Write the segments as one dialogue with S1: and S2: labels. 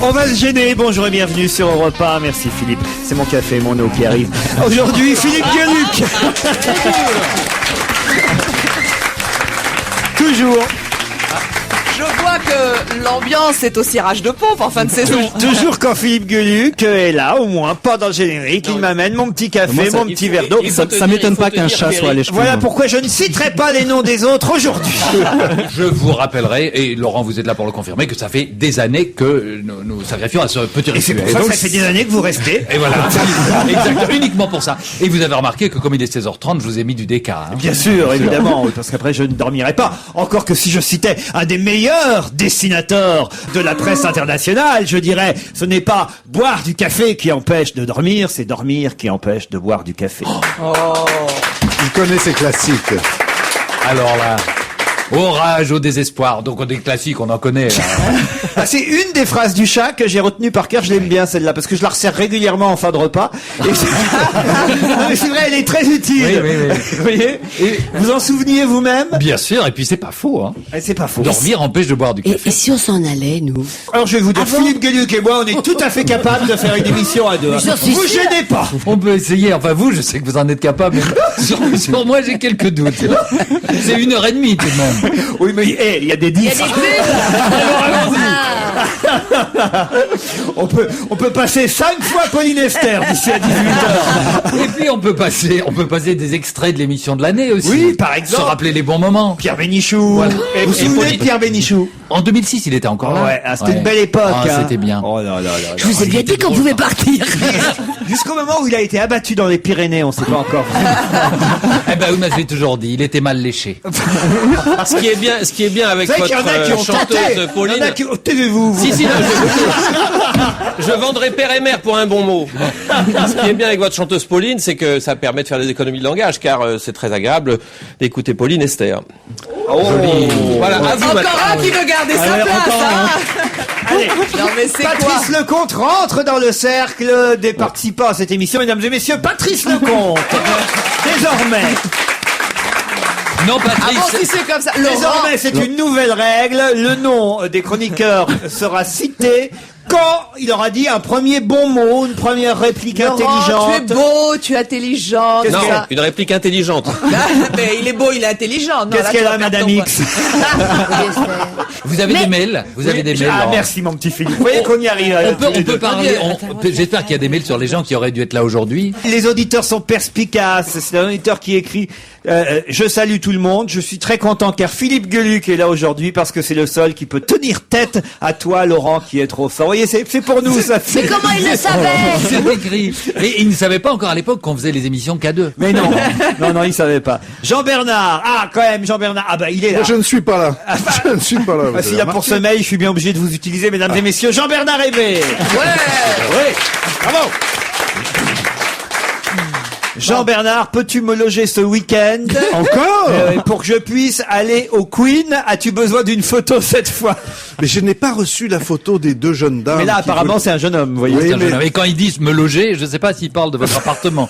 S1: On va se gêner. Bonjour et bienvenue sur Europe 1. Merci Philippe. C'est mon café, mon eau qui arrive. Aujourd'hui, Philippe Gueluc. Toujours.
S2: Je vois que l'ambiance est au cirage de pompe en fin de saison.
S1: Toujours quand Philippe Gueluc est là, au moins, pas dans le générique, il m'amène mon petit café, mon petit verre d'eau.
S3: Ça m'étonne pas qu'un chat soit allé.
S1: Voilà pourquoi je ne citerai pas les noms des autres aujourd'hui.
S4: Je vous rappellerai, et Laurent, vous êtes là pour le confirmer, que ça fait des années que nous sacrifions à ce petit
S1: Et c'est
S4: rituel.
S1: pour ça que ça fait des années que vous restez.
S4: Et voilà, exact, uniquement pour ça. Et vous avez remarqué que comme il est 16h30, je vous ai mis du DK. Hein.
S1: Bien sûr, évidemment, parce qu'après je ne dormirai pas. Encore que si je citais un des meilleurs dessinateurs de la presse internationale, je dirais, ce n'est pas boire du café qui empêche de dormir, c'est dormir qui empêche de boire du café.
S5: Il connaît ses classiques.
S4: Alors là, orage au désespoir. Donc des classiques, on en connaît.
S1: Ah, c'est une des phrases du chat que j'ai retenue par cœur, je l'aime bien celle-là, parce que je la resserre régulièrement en fin de repas. Et non, mais c'est vrai, elle est très utile.
S4: Oui.
S1: Vous voyez? Et vous en souveniez vous-même?
S4: Bien sûr, et puis c'est pas faux. Hein.
S1: Et c'est pas faux.
S4: Dormir empêche de boire du café.
S6: Et si on s'en allait, nous?
S1: Alors je vais vous dire, Philippe Gueluc et moi, on est tout à fait capables de faire une émission à deux. Vous gênez pas.
S4: On peut essayer, enfin vous, je sais que vous en êtes capable, mais sur moi j'ai quelques doutes. C'est 1h30 tout de même.
S1: Oui, mais il y a des
S6: Il y a
S1: diffs.
S6: des pubs.
S1: On peut passer 5 fois Pauline Esther d'ici à 18h.
S4: Et puis on peut passer des extraits de l'émission de l'année aussi.
S1: Oui, par exemple.
S4: Se rappeler les bons moments.
S1: Pierre Bénichou.
S4: Voilà.
S1: Et vous vous souvenez de Pierre Bénichou?
S4: En 2006, il était encore là.
S1: Ouais, c'était une belle époque.
S4: Ah,
S1: hein.
S4: C'était bien.
S1: Oh là là là.
S6: Je vous ai bien dit qu'on pouvait partir.
S1: Jusqu'au moment où il a été abattu dans les Pyrénées, on sait pas encore.
S4: Eh ben, oui, je l'ai toujours dit, il était mal léché.
S7: Ce qui est bien avec
S1: Vous savez qu'il y en a qui ont
S7: votre
S1: tenté.
S7: chanteuse Pauline.
S1: Il y en a qui... Taisez-vous.
S7: Si, non, je vendrai père et mère pour un bon mot. Ce qui est bien avec votre chanteuse Pauline, c'est que ça permet de faire des économies de langage, car c'est très agréable d'écouter Pauline Esther. Joli. Voilà, à vous
S2: Encore
S7: maintenant.
S2: un qui veut garder sa place, hein.
S1: Allez.
S2: Non mais c'est quoi?
S1: Patrice Lecomte rentre dans le cercle des participants à cette émission. Mesdames et messieurs, Patrice Lecomte. Désormais.
S4: Non,
S2: Ah
S4: Patrice.
S2: bon, si c'est comme ça. Laurent,
S1: Désormais, c'est une nouvelle règle. Le nom des chroniqueurs sera cité quand il aura dit un premier bon mot, une première réplique
S2: Laurent,
S1: intelligente.
S2: tu es beau, tu es intelligent.
S1: Qu'est-ce
S2: tout
S7: Non,
S2: ça.
S7: une réplique intelligente.
S2: Mais il est beau, il est intelligent. Non,
S1: Qu'est-ce
S2: là,
S1: qu'elle
S2: tu
S1: a,
S2: vas perdre
S1: Madame
S2: ton
S1: X?
S4: Vous avez des mails. Vous avez des mails.
S1: Ah,
S4: Laurent.
S1: merci, mon petit Philippe. Vous voyez qu'on y arrive.
S4: On peut parler. J'espère qu'il y a des mails sur les gens qui auraient dû être là aujourd'hui.
S1: Les auditeurs sont perspicaces. C'est un auditeur qui écrit je salue tout le monde. Je suis très content car Philippe Gueluc est là aujourd'hui parce que c'est le seul qui peut tenir tête à toi, Laurent, qui est trop fort. Vous voyez, c'est pour nous, ça.
S6: Mais comment il le savait?
S4: C'est écrit. Et il ne savait pas encore à l'époque qu'on faisait les émissions qu'à deux.
S1: Mais non, non, il savait pas. Jean-Bernard. Ah, quand même, Jean-Bernard. Ah bah, il est là.
S5: Moi, je ne suis pas là. Je ne suis pas là.
S1: Ah, s'il y a pour ce mail, je suis bien obligé de vous utiliser, mesdames et messieurs. Jean-Bernard Hébé. Oui. Bravo. Jean-Bernard, peux-tu me loger ce week-end?
S5: Encore
S1: Pour que je puisse aller au Queen, as-tu besoin d'une photo cette fois?
S5: Mais je n'ai pas reçu la photo des deux jeunes dames.
S1: Mais là,
S5: qui
S1: apparemment,
S5: voulaient-
S1: c'est un jeune homme, vous voyez.
S5: Oui,
S4: C'est un
S5: mais-
S4: jeune homme. Et quand ils disent me loger, je ne sais pas s'ils parlent de votre appartement.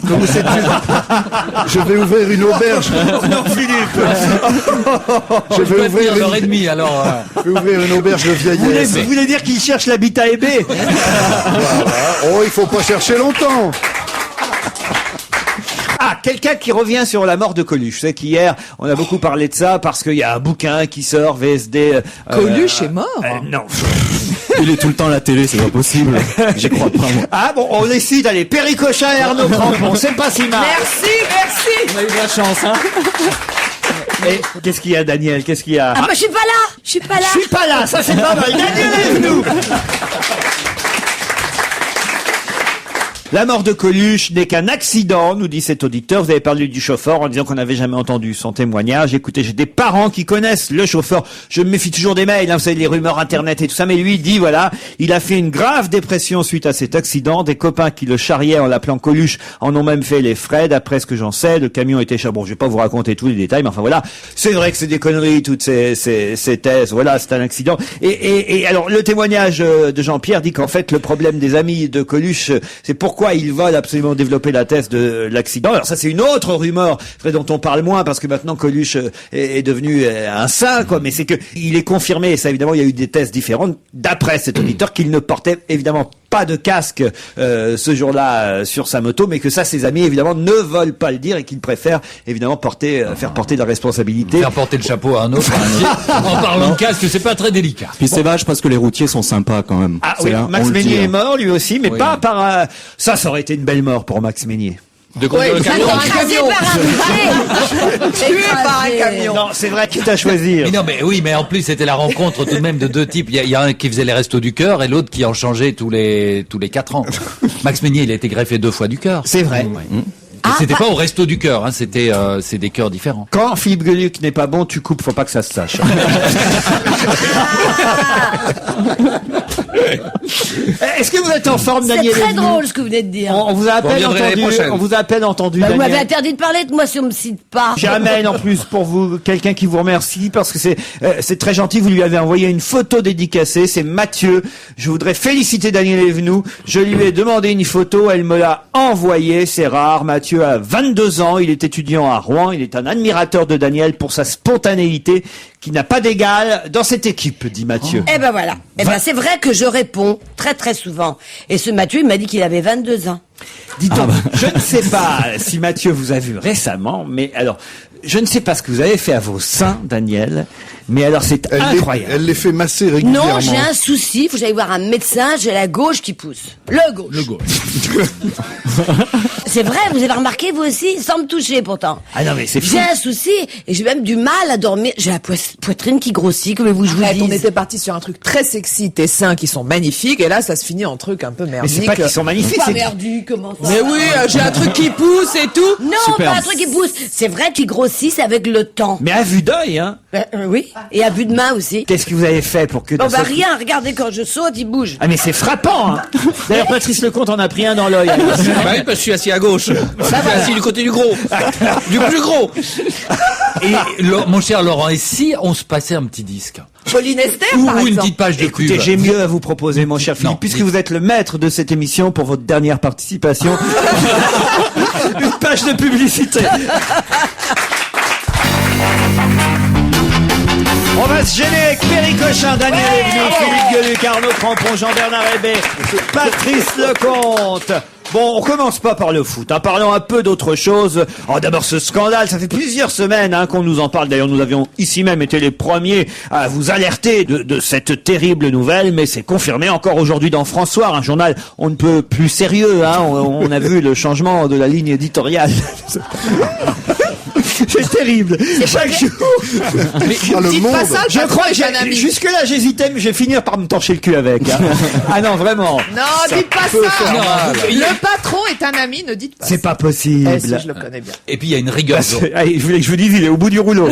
S5: Je vais ouvrir une auberge.
S1: Non, Philippe.
S5: Je vais ouvrir
S4: Heure et
S5: une...
S4: demie, alors.
S5: je vais ouvrir une auberge de vieillesse.
S1: Vous voulez dire qu'il cherche l'habitat Hébé?
S5: Oh, il faut pas chercher longtemps.
S1: Ah, quelqu'un qui revient sur la mort de Coluche. C'est qu'hier, on a beaucoup parlé de ça parce qu'il y a un bouquin qui sort, VSD.
S2: Coluche est mort.
S1: Non.
S3: Il est tout le temps à la télé, c'est pas possible. J'y crois pas, moi.
S1: Ah bon, on les cite, allez, Perry Cochin et Arnaud Crampon, c'est pas si mal.
S2: Merci.
S3: On a eu de la chance, hein.
S1: Et qu'est-ce qu'il y a, Daniel? Qu'est-ce qu'il y a?
S6: Ah, bah, je suis pas là. Je suis pas là.
S1: Je suis pas là, ça c'est pas mal. Daniel, lève-nous. La mort de Coluche n'est qu'un accident, nous dit cet auditeur. Vous avez parlé du chauffeur en disant qu'on n'avait jamais entendu son témoignage. Écoutez, j'ai des parents qui connaissent le chauffeur. Je me méfie toujours des mails, hein, vous savez, les rumeurs internet et tout ça. Mais lui, il dit, voilà, il a fait une grave dépression suite à cet accident. Des copains qui le charriaient en l'appelant Coluche en ont même fait les frais. D'après ce que j'en sais, le camion était cher. Bon, je vais pas vous raconter tous les détails, mais enfin voilà. C'est vrai que c'est des conneries, toutes ces thèses. Voilà, c'est un accident. Et alors, le témoignage de Jean-Pierre dit qu'en fait, le problème des amis de Coluche, c'est pourquoi pourquoi ils veulent absolument développer la thèse de l'accident. Alors ça, c'est une autre rumeur dont on parle moins parce que maintenant Coluche est devenu un saint, quoi. Mais c'est que il est confirmé, et ça évidemment, il y a eu des thèses différentes d'après cet auditeur qu'il ne portait évidemment pas de casque ce jour-là sur sa moto, mais que ça, ses amis évidemment ne veulent pas le dire et qu'ils préfèrent évidemment faire porter la responsabilité.
S4: Faire porter le chapeau à un autre. En parlant de casque, c'est pas très délicat.
S3: Puis c'est vache parce que les routiers sont sympas quand même.
S1: Ah
S3: C'est
S1: oui,
S3: là,
S1: Max
S3: on le dit,
S1: Meignier
S3: hein.
S1: est mort lui aussi, mais
S4: Oui.
S1: pas par ça aurait été une belle mort pour Max Meignier.
S7: De conduire le
S2: ça
S7: camion.
S2: doit-
S6: Écrasé par un routier.
S2: Tué par un camion.
S1: Non, c'est vrai qu'il t'a choisi.
S4: Mais non, mais oui, mais en plus c'était la rencontre tout de même de deux types. Il y a un qui faisait les restos du cœur et l'autre qui en changeait tous les 4 ans. Max Meignier, il a été greffé 2 fois du cœur.
S1: C'est vrai.
S4: Et c'était pas au resto du cœur, hein, c'est des cœurs différents.
S1: Quand Philippe Gueluc n'est pas bon, tu coupes, faut pas que ça se sache. Est-ce que vous êtes en forme,
S6: C'est
S1: Daniel
S6: très
S1: Evenou
S6: drôle ce que vous venez de dire.
S1: On vous a à
S7: On
S1: peine
S7: reviendrait l'année
S1: entendu.
S7: prochaine.
S1: On vous a à peine entendu,
S6: Bah, vous m'avez
S1: Daniel.
S6: interdit de parler de moi si on me cite pas.
S1: J'amène en plus pour vous quelqu'un qui vous remercie parce que c'est très gentil. Vous lui avez envoyé une photo dédicacée. C'est Mathieu. Je voudrais féliciter Daniel Evenou. Je lui ai demandé une photo. Elle me l'a envoyée. C'est rare. Mathieu a 22 ans. Il est étudiant à Rouen. Il est un admirateur de Daniel pour sa spontanéité qui n'a pas d'égal dans cette équipe, dit Mathieu.
S6: Eh ben voilà. Eh ben c'est vrai que je réponds très très souvent. Et ce Mathieu, il m'a dit qu'il avait 22 ans.
S1: Dis donc, je ne sais pas si Mathieu vous a vu récemment, mais alors, je ne sais pas ce que vous avez fait à vos seins, Daniel, mais alors c'est incroyable.
S5: Elle les fait masser régulièrement.
S6: Non, j'ai un souci. Faut que j'aille voir un médecin. J'ai la gauche qui pousse. Le gauche. C'est vrai, vous avez remarqué vous aussi, sans me toucher pourtant.
S1: Ah non, mais c'est fou.
S6: J'ai un souci et j'ai même du mal à dormir. J'ai la poitrine qui grossit, comme vous je vous
S2: Arrête, on
S6: dis.
S2: était parti sur un truc très sexy, tes seins qui sont magnifiques, et là ça se finit en truc un peu
S1: Mais
S2: merdique.
S1: c'est pas qu'ils sont magnifiques,
S6: Pas
S1: c'est
S6: merdu, comment ça?
S2: Mais oui, j'ai un truc qui pousse et tout.
S6: Non,
S3: Super.
S6: pas un truc qui pousse. C'est vrai qu'ils grossissent avec le temps.
S1: mais à vue d'œil, hein.
S6: Oui. Et à vue de main aussi.
S1: Qu'est-ce que vous avez fait pour que...
S6: Bon
S1: dans
S6: bah
S1: cette-
S6: rien, regardez quand je saute, il bouge.
S1: Ah mais c'est frappant, hein. D'ailleurs, Patrice Lecomte en a pris un dans l'œil.
S7: Bah oui, parce que je suis assis à gauche. Je suis assis du côté du gros. Du plus gros.
S4: Et mon cher Laurent, et si on se passait un petit disque
S2: Pauline Esther,
S4: ou
S2: par
S4: une
S2: exemple.
S4: petite page de
S1: Écoutez,
S4: pub.
S1: j'ai mieux à vous proposer, mon cher Philippe,
S4: Non,
S1: puisque
S4: dites.
S1: vous êtes le maître de cette émission pour votre dernière participation. Une page de publicité. On va se gêner avec Perry Cochin, Daniel Evenou, Philippe Gueluc, Arnaud Crampon, Jean-Bernard Hébé, Patrice Lecomte. Bon, on commence pas par le foot, hein. Parlons un peu d'autre chose. Oh, d'abord ce scandale, ça fait plusieurs semaines qu'on nous en parle. D'ailleurs, nous avions ici même été les premiers à vous alerter de cette terrible nouvelle, mais c'est confirmé encore aujourd'hui dans François, un journal on ne peut plus sérieux. On a vu le changement de la ligne éditoriale. C'est terrible. Chaque jour.
S5: Ah, le
S2: Dites
S5: monde.
S2: pas ça,
S1: Je crois que
S2: j'ai un ami.
S1: jusque-là j'hésitais, mais je vais finir par me torcher le cul avec. Hein. Ah non, vraiment.
S2: Non, dites pas
S1: peut
S2: ça.
S1: faire
S4: mal.
S2: Le patron est un ami, ne dites pas
S1: C'est
S2: ça.
S1: pas possible.
S2: Eh, si, je le connais bien.
S4: Et puis il y a une rigueur.
S1: Allez, je voulais que je vous dise, il est au bout du rouleau.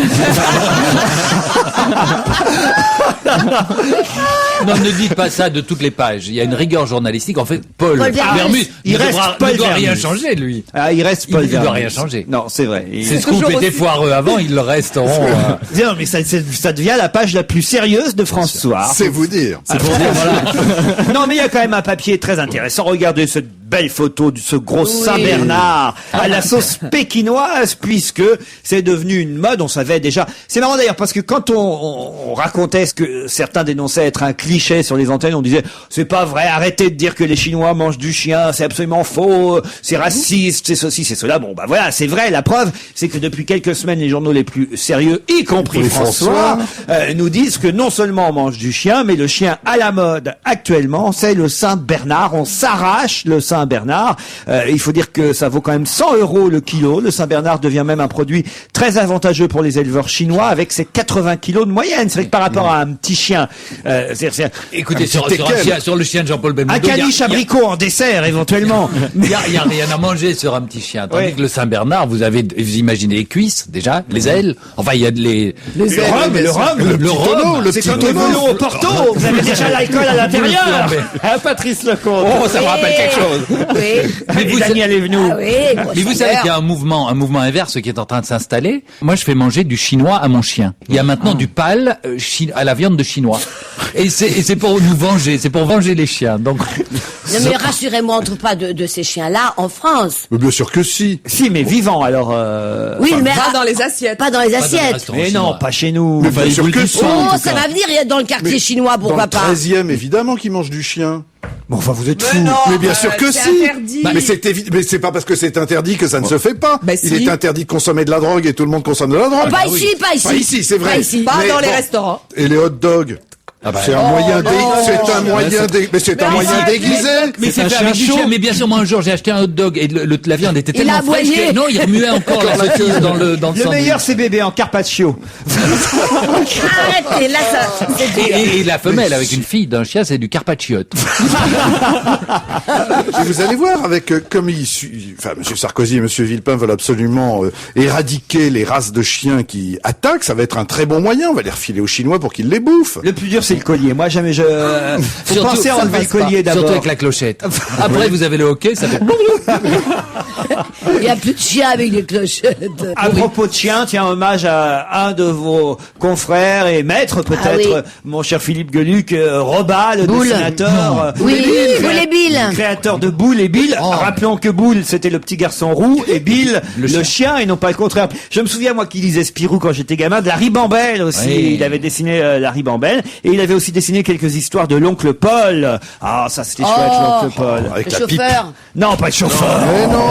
S4: Non, ne dites pas ça de toutes les pages. Il y a une rigueur journalistique. En fait, Paul
S6: Paul Vermus.
S4: Vermus
S1: Il
S4: ne
S1: reste
S4: ne
S1: Paul
S4: doit rien
S1: Vermus.
S4: changer, lui.
S1: Ah, il reste Paul
S4: Il ne doit
S1: Vermus.
S4: rien changer.
S1: Non, c'est vrai.
S4: Ces scoops
S2: toujours
S4: étaient
S2: aussi-
S4: foireux avant, ils le resteront.
S1: Non, mais ça devient la page la plus sérieuse de France Soir.
S5: C'est vous dire.
S4: C'est pour dire, voilà.
S1: Non, mais il y a quand même un papier très intéressant. Regardez cette belle photo de ce gros Saint-Bernard à la sauce pékinoise, puisque c'est devenu une mode. On savait déjà. C'est marrant d'ailleurs parce que quand on racontait ce que certains dénonçaient être un cliché sur les antennes, on disait c'est pas vrai, arrêtez de dire que les Chinois mangent du chien, c'est absolument faux, c'est raciste, c'est ceci, c'est cela. Bon, bah voilà, c'est vrai. La preuve, c'est que depuis quelques semaines, les journaux les plus sérieux, y compris
S5: Oui,
S1: François, nous disent que non seulement on mange du chien, mais le chien à la mode actuellement, c'est le Saint-Bernard. On s'arrache le Saint-Bernard. Il faut dire que ça vaut quand même 100 € le kilo. Le Saint-Bernard devient même un produit très avantageux pour les éleveurs chinois avec ses 80 kilos de moyenne. C'est vrai que par rapport à un petit chien,
S4: Écoutez, sur
S5: teckel.
S4: sur le chien de Jean-Paul Belmondo,
S1: un caniche abricot en dessert éventuellement.
S4: il y a rien à manger sur un petit chien. Tandis
S1: Ouais.
S4: que le Saint-Bernard, vous imaginez les cuisses, déjà, les ailes. Enfin, il y a les...
S1: Le rhum, le rhum,
S4: Le rhum.
S1: c'est comme le melon au Porto. Vous avez déjà l'alcool à l'intérieur. Hein, Patrice Lecomte.
S7: Oh, ça me rappelle quelque chose.
S6: Oui.
S4: Mais vous,
S1: Daniel Evenou.
S6: Ah oui,
S4: mais vous savez qu'il y a un mouvement inverse qui est en train de s'installer. Moi, je fais manger du chinois à mon chien. Il y a maintenant du pâle à la viande de chinois. Et c'est pour nous venger, c'est pour venger les chiens. Donc,
S6: Non mais rassurez-moi, on ne trouve pas de ces chiens-là en France.
S5: Mais bien sûr que si.
S1: Si, mais vivant, alors...
S6: Oui, mais
S2: Pas dans les assiettes.
S6: pas dans les
S4: pas dans les
S6: assiettes.
S4: restaurants
S1: Mais non,
S4: chinois.
S1: pas chez nous.
S5: Mais bien sûr que si.
S6: Oh, ça va venir dans le quartier
S5: Mais
S6: chinois,
S5: Dans
S6: pourquoi
S5: le
S6: pas
S5: 13e, évidemment qu'ils mangent du chien.
S1: Bon, enfin, vous êtes fous.
S5: Mais bien sûr que
S2: c'est
S5: si.
S2: interdit.
S5: Mais c'est pas parce que c'est interdit que ça ne se fait pas.
S2: Bah,
S5: Il
S2: si.
S5: est interdit de consommer de la drogue et tout le monde consomme de la drogue.
S6: Pas ici, pas ici.
S5: Pas ici, c'est vrai.
S6: Pas ici.
S2: Pas
S5: Mais
S2: dans les
S5: bon.
S2: restaurants.
S5: Et les hot dogs. C'est un moyen déguisé.
S4: Mais c'est
S3: un
S4: fait
S3: chien
S4: avec du
S3: chaud.
S4: chien. Mais bien sûr, moi un jour j'ai acheté un hot dog et la viande était
S6: Il
S4: tellement
S6: a
S4: fraîche
S6: aboyé.
S4: que non, il remuait encore la saucisse dans le
S1: Le
S4: sandwich.
S1: meilleur, c'est bébé en carpaccio.
S6: Arrêtez, là, ça, c'est dur.
S4: Et la femelle avec une fille d'un chien, c'est du carpaccio.
S5: Et vous allez voir avec comme Monsieur Sarkozy et Monsieur Villepin veulent absolument éradiquer les races de chiens qui attaquent, ça va être un très bon moyen. On va les refiler aux Chinois pour qu'ils les bouffent.
S1: Le plus dur, c'est le collier. Moi, jamais faut
S4: Surtout,
S1: penser à
S4: ça
S1: enlever le
S4: passe pas.
S1: collier d'abord.
S4: Surtout avec la clochette. Après, vous avez le hockey, ça fait...
S6: Il n'y a plus de chiens avec des clochettes.
S1: À propos de chiens, tiens, hommage à un de vos confrères et maîtres, peut-être,
S6: Ah oui.
S1: mon cher Philippe Gueluc, Roba, le
S6: Boule.
S1: dessinateur.
S6: Oui, Boule et Bill.
S1: Créateur de Boule et Bill. Rappelons que Boule, c'était le petit garçon roux, et Bill, le chien, et non pas le contraire. Je me souviens, moi, qui lisais Spirou quand j'étais gamin, de la ribambelle aussi.
S4: Oui.
S1: Il avait dessiné la ribambelle, et il avait aussi dessiné quelques histoires de l'oncle Paul. Ah, ça, c'était chouette, l'oncle Paul.
S5: Avec
S6: Le
S5: la pipe.
S6: chauffeur.
S1: Non, pas de chauffeur.
S5: Mais non.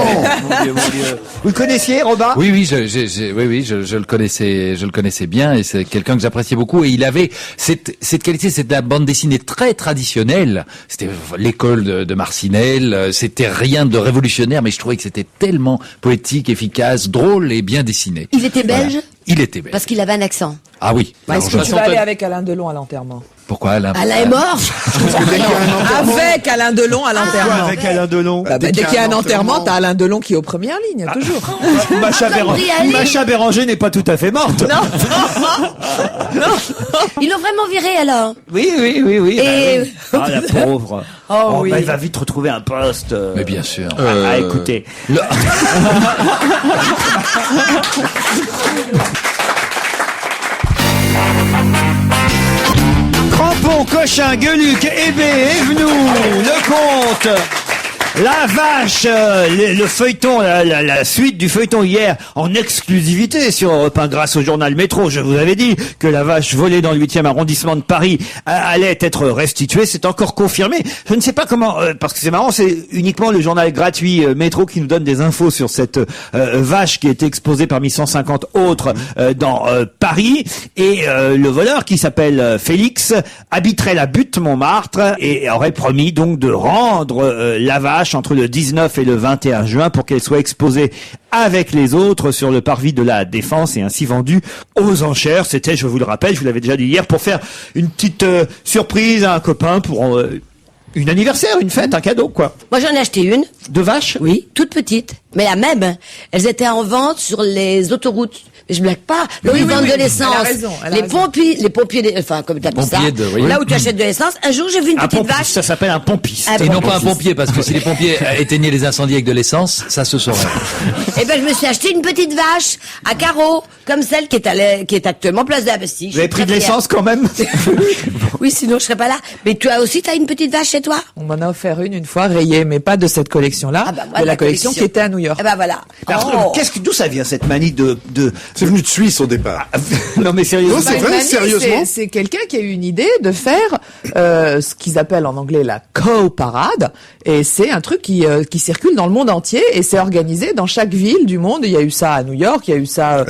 S1: Mon Dieu, mon Dieu. Vous le connaissiez, Robin?
S4: Oui, je le connaissais bien et c'est quelqu'un que j'appréciais beaucoup et il avait cette qualité, c'est de la bande dessinée très traditionnelle. C'était l'école de Marcinelle, c'était rien de révolutionnaire, mais je trouvais que c'était tellement poétique, efficace, drôle et bien dessiné.
S6: Il était belge
S4: Il était belle.
S6: parce qu'il avait un accent.
S4: Ah oui.
S2: Est-ce que tu vas aller avec Alain Delon à l'enterrement?
S4: Pourquoi Alain
S6: Alain est mort.
S2: Avec Alain Delon à l'enterrement.
S1: Avec Alain Delon.
S2: Dès qu'il y a un enterrement, t'as Alain Delon qui est aux premières lignes, toujours.
S1: Macha Béranger n'est pas tout à fait morte.
S6: Ils l'ont vraiment viré alors.
S1: Oui.
S6: Et-
S1: Ah, la pauvre.
S6: Oh, oui.
S1: Bah, il va vite retrouver un poste.
S4: Mais bien sûr.
S1: À écouter. Crampon, Cochin, Gueluc, Hébé, Evenou, le comte. La vache, le feuilleton, la suite du feuilleton hier en exclusivité sur Europe 1 grâce au journal Métro. Je vous avais dit que la vache volée dans le 8e arrondissement de Paris allait être restituée. C'est encore confirmé. Je ne sais pas comment, parce que c'est marrant, c'est uniquement le journal gratuit Métro qui nous donne des infos sur cette vache qui était exposée parmi 150 autres dans Paris. Et le voleur qui s'appelle Félix habiterait la butte Montmartre et aurait promis donc de rendre la vache entre le 19 et le 21 juin pour qu'elle soit exposée avec les autres sur le parvis de la Défense et ainsi vendue aux enchères. C'était, je vous le rappelle, je vous l'avais déjà dit hier, pour faire une petite surprise à un copain pour une anniversaire, une fête, un cadeau, quoi.
S6: Moi, j'en ai acheté une.
S1: De vache?
S6: Oui, toute petite. Mais la même. Elles étaient en vente sur les autoroutes. Mais je blague pas. Là où ils vendent de l'essence.
S2: Elle a raison, elle a
S6: Les
S2: raison.
S6: pompiers, enfin, comme t'appelles ça.
S4: Pompiers oui.
S6: Là où tu achètes de l'essence. Un jour, j'ai vu une
S1: Un
S6: petite
S1: pompiste,
S6: vache.
S1: ça s'appelle un pompiste.
S6: Ah,
S4: Et non
S6: bon,
S4: pas un
S6: bon.
S4: pompier, parce que si les pompiers éteignaient les incendies avec de l'essence, ça se saurait.
S6: Eh ben, je me suis acheté une petite vache à carreaux, comme celle qui est actuellement place de la Bastille.
S1: Vous avez pris de l'essence quand même?
S6: Oui, sinon je serais pas là. Mais toi aussi, t'as une petite vache chez toi?
S2: On m'en a offert une fois rayée, mais pas de cette collection-là,
S6: Ah bah, moi,
S2: de la
S6: la
S2: collection
S6: collection.
S2: qui était à New York.
S6: Eh ben voilà.
S1: Alors, d'où ça vient cette manie de...
S5: C'est venu de Suisse au départ.
S1: Non mais sérieusement.
S5: Non, c'est
S2: Bah,
S5: vrai,
S2: Mani,
S5: sérieusement.
S2: c'est quelqu'un qui a eu une idée de faire ce qu'ils appellent en anglais la co-parade, et c'est un truc qui circule dans le monde entier, et c'est organisé dans chaque ville du monde. Il y a eu ça à New York, il y a eu ça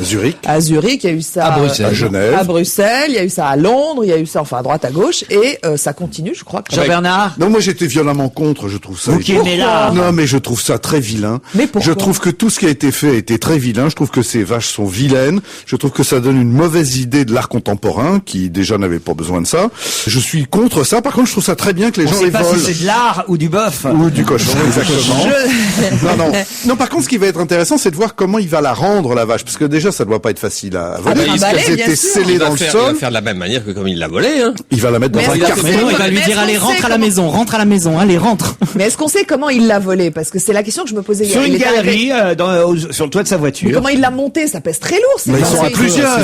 S5: À Zurich.
S2: il y a eu ça
S4: À Bruxelles.
S5: À Genève.
S2: à Bruxelles, il y a eu ça à Londres, il y a eu ça enfin à droite à gauche, et ça continue, je crois.
S1: Jean-Bernard?
S5: Non, moi j'étais violemment contre, je trouve ça.
S1: Vous qui aimez l'art.
S5: Non, mais je trouve ça très vilain.
S2: Mais pourquoi
S5: Je trouve que tout ce qui a été fait a été très vilain. Je trouve que ces vaches sont vilaines. plaine. Je trouve que ça donne une mauvaise idée de l'art contemporain, qui déjà n'avait pas besoin de ça. Je suis contre ça. Par contre, je trouve ça très bien que les
S1: On
S5: gens
S1: sait
S5: les
S1: pas
S5: volent.
S1: si c'est de l'art ou du bœuf.
S5: Ou du cochon, exactement. Non, par contre, ce qui va être intéressant, c'est de voir comment il va la rendre, la vache. Parce que déjà, ça doit pas être facile à voler.
S2: bah,
S5: Parce
S2: balai,
S5: qu'elle
S2: bien
S5: était
S2: sûr.
S5: scellée dans le
S7: Il
S5: sol.
S7: va faire de la même manière que comme il l'a volé, hein.
S5: Il va la mettre dans
S2: Mais
S5: un
S2: est-ce que
S5: carton.
S2: c'est-
S3: Mais non, il va lui
S2: Mais
S3: dire,
S2: est-ce
S3: allez,
S2: qu'on
S3: rentre
S2: sait
S3: à la maison, allez, rentre.
S2: Mais est-ce qu'on sait comment il l'a volé? Parce que c'est la question que je me posais hier.
S1: Sur
S2: Il
S1: une
S2: est arrivé-
S1: galerie, sur le toit de sa
S2: Mais
S1: voiture.
S2: comment il l'a monté? Ça pèse très lourd.
S5: Mais ils sont à plusieurs.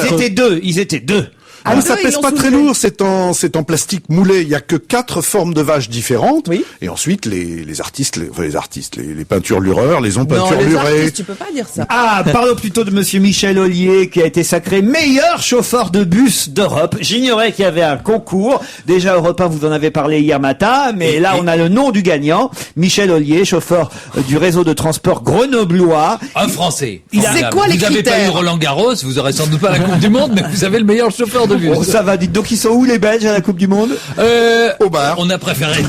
S1: Ils étaient deux.
S2: Ah,
S5: Mais ça
S2: deux, ils
S5: pèse
S2: l'ont
S5: pas très
S2: soulevé.
S5: lourd, c'est en plastique moulé. Il y a que 4 formes de vaches différentes.
S2: Oui.
S5: Et ensuite, les artistes, les peinturlureurs les ont
S2: Non, les
S5: peinturlurés.
S2: artistes, tu peux pas dire ça.
S1: Ah, parlons plutôt de monsieur Michel Ollier, qui a été sacré meilleur chauffeur de bus d'Europe. J'ignorais qu'il y avait un concours. Déjà, Europe 1, vous en avez parlé hier matin, mais là, on a le nom du gagnant. Michel Ollier, chauffeur du réseau de transport grenoblois.
S4: Un Français.
S2: C'est quoi les
S4: Vous avez pas eu
S2: critères
S4: Roland Garros, vous aurez sans doute pas la Coupe du Monde, mais vous avez le meilleur chauffeur de bus.
S1: Oh, ça va, dites donc, ils sont où les Belges à la Coupe du Monde?
S5: Au bar.
S4: On a préféré.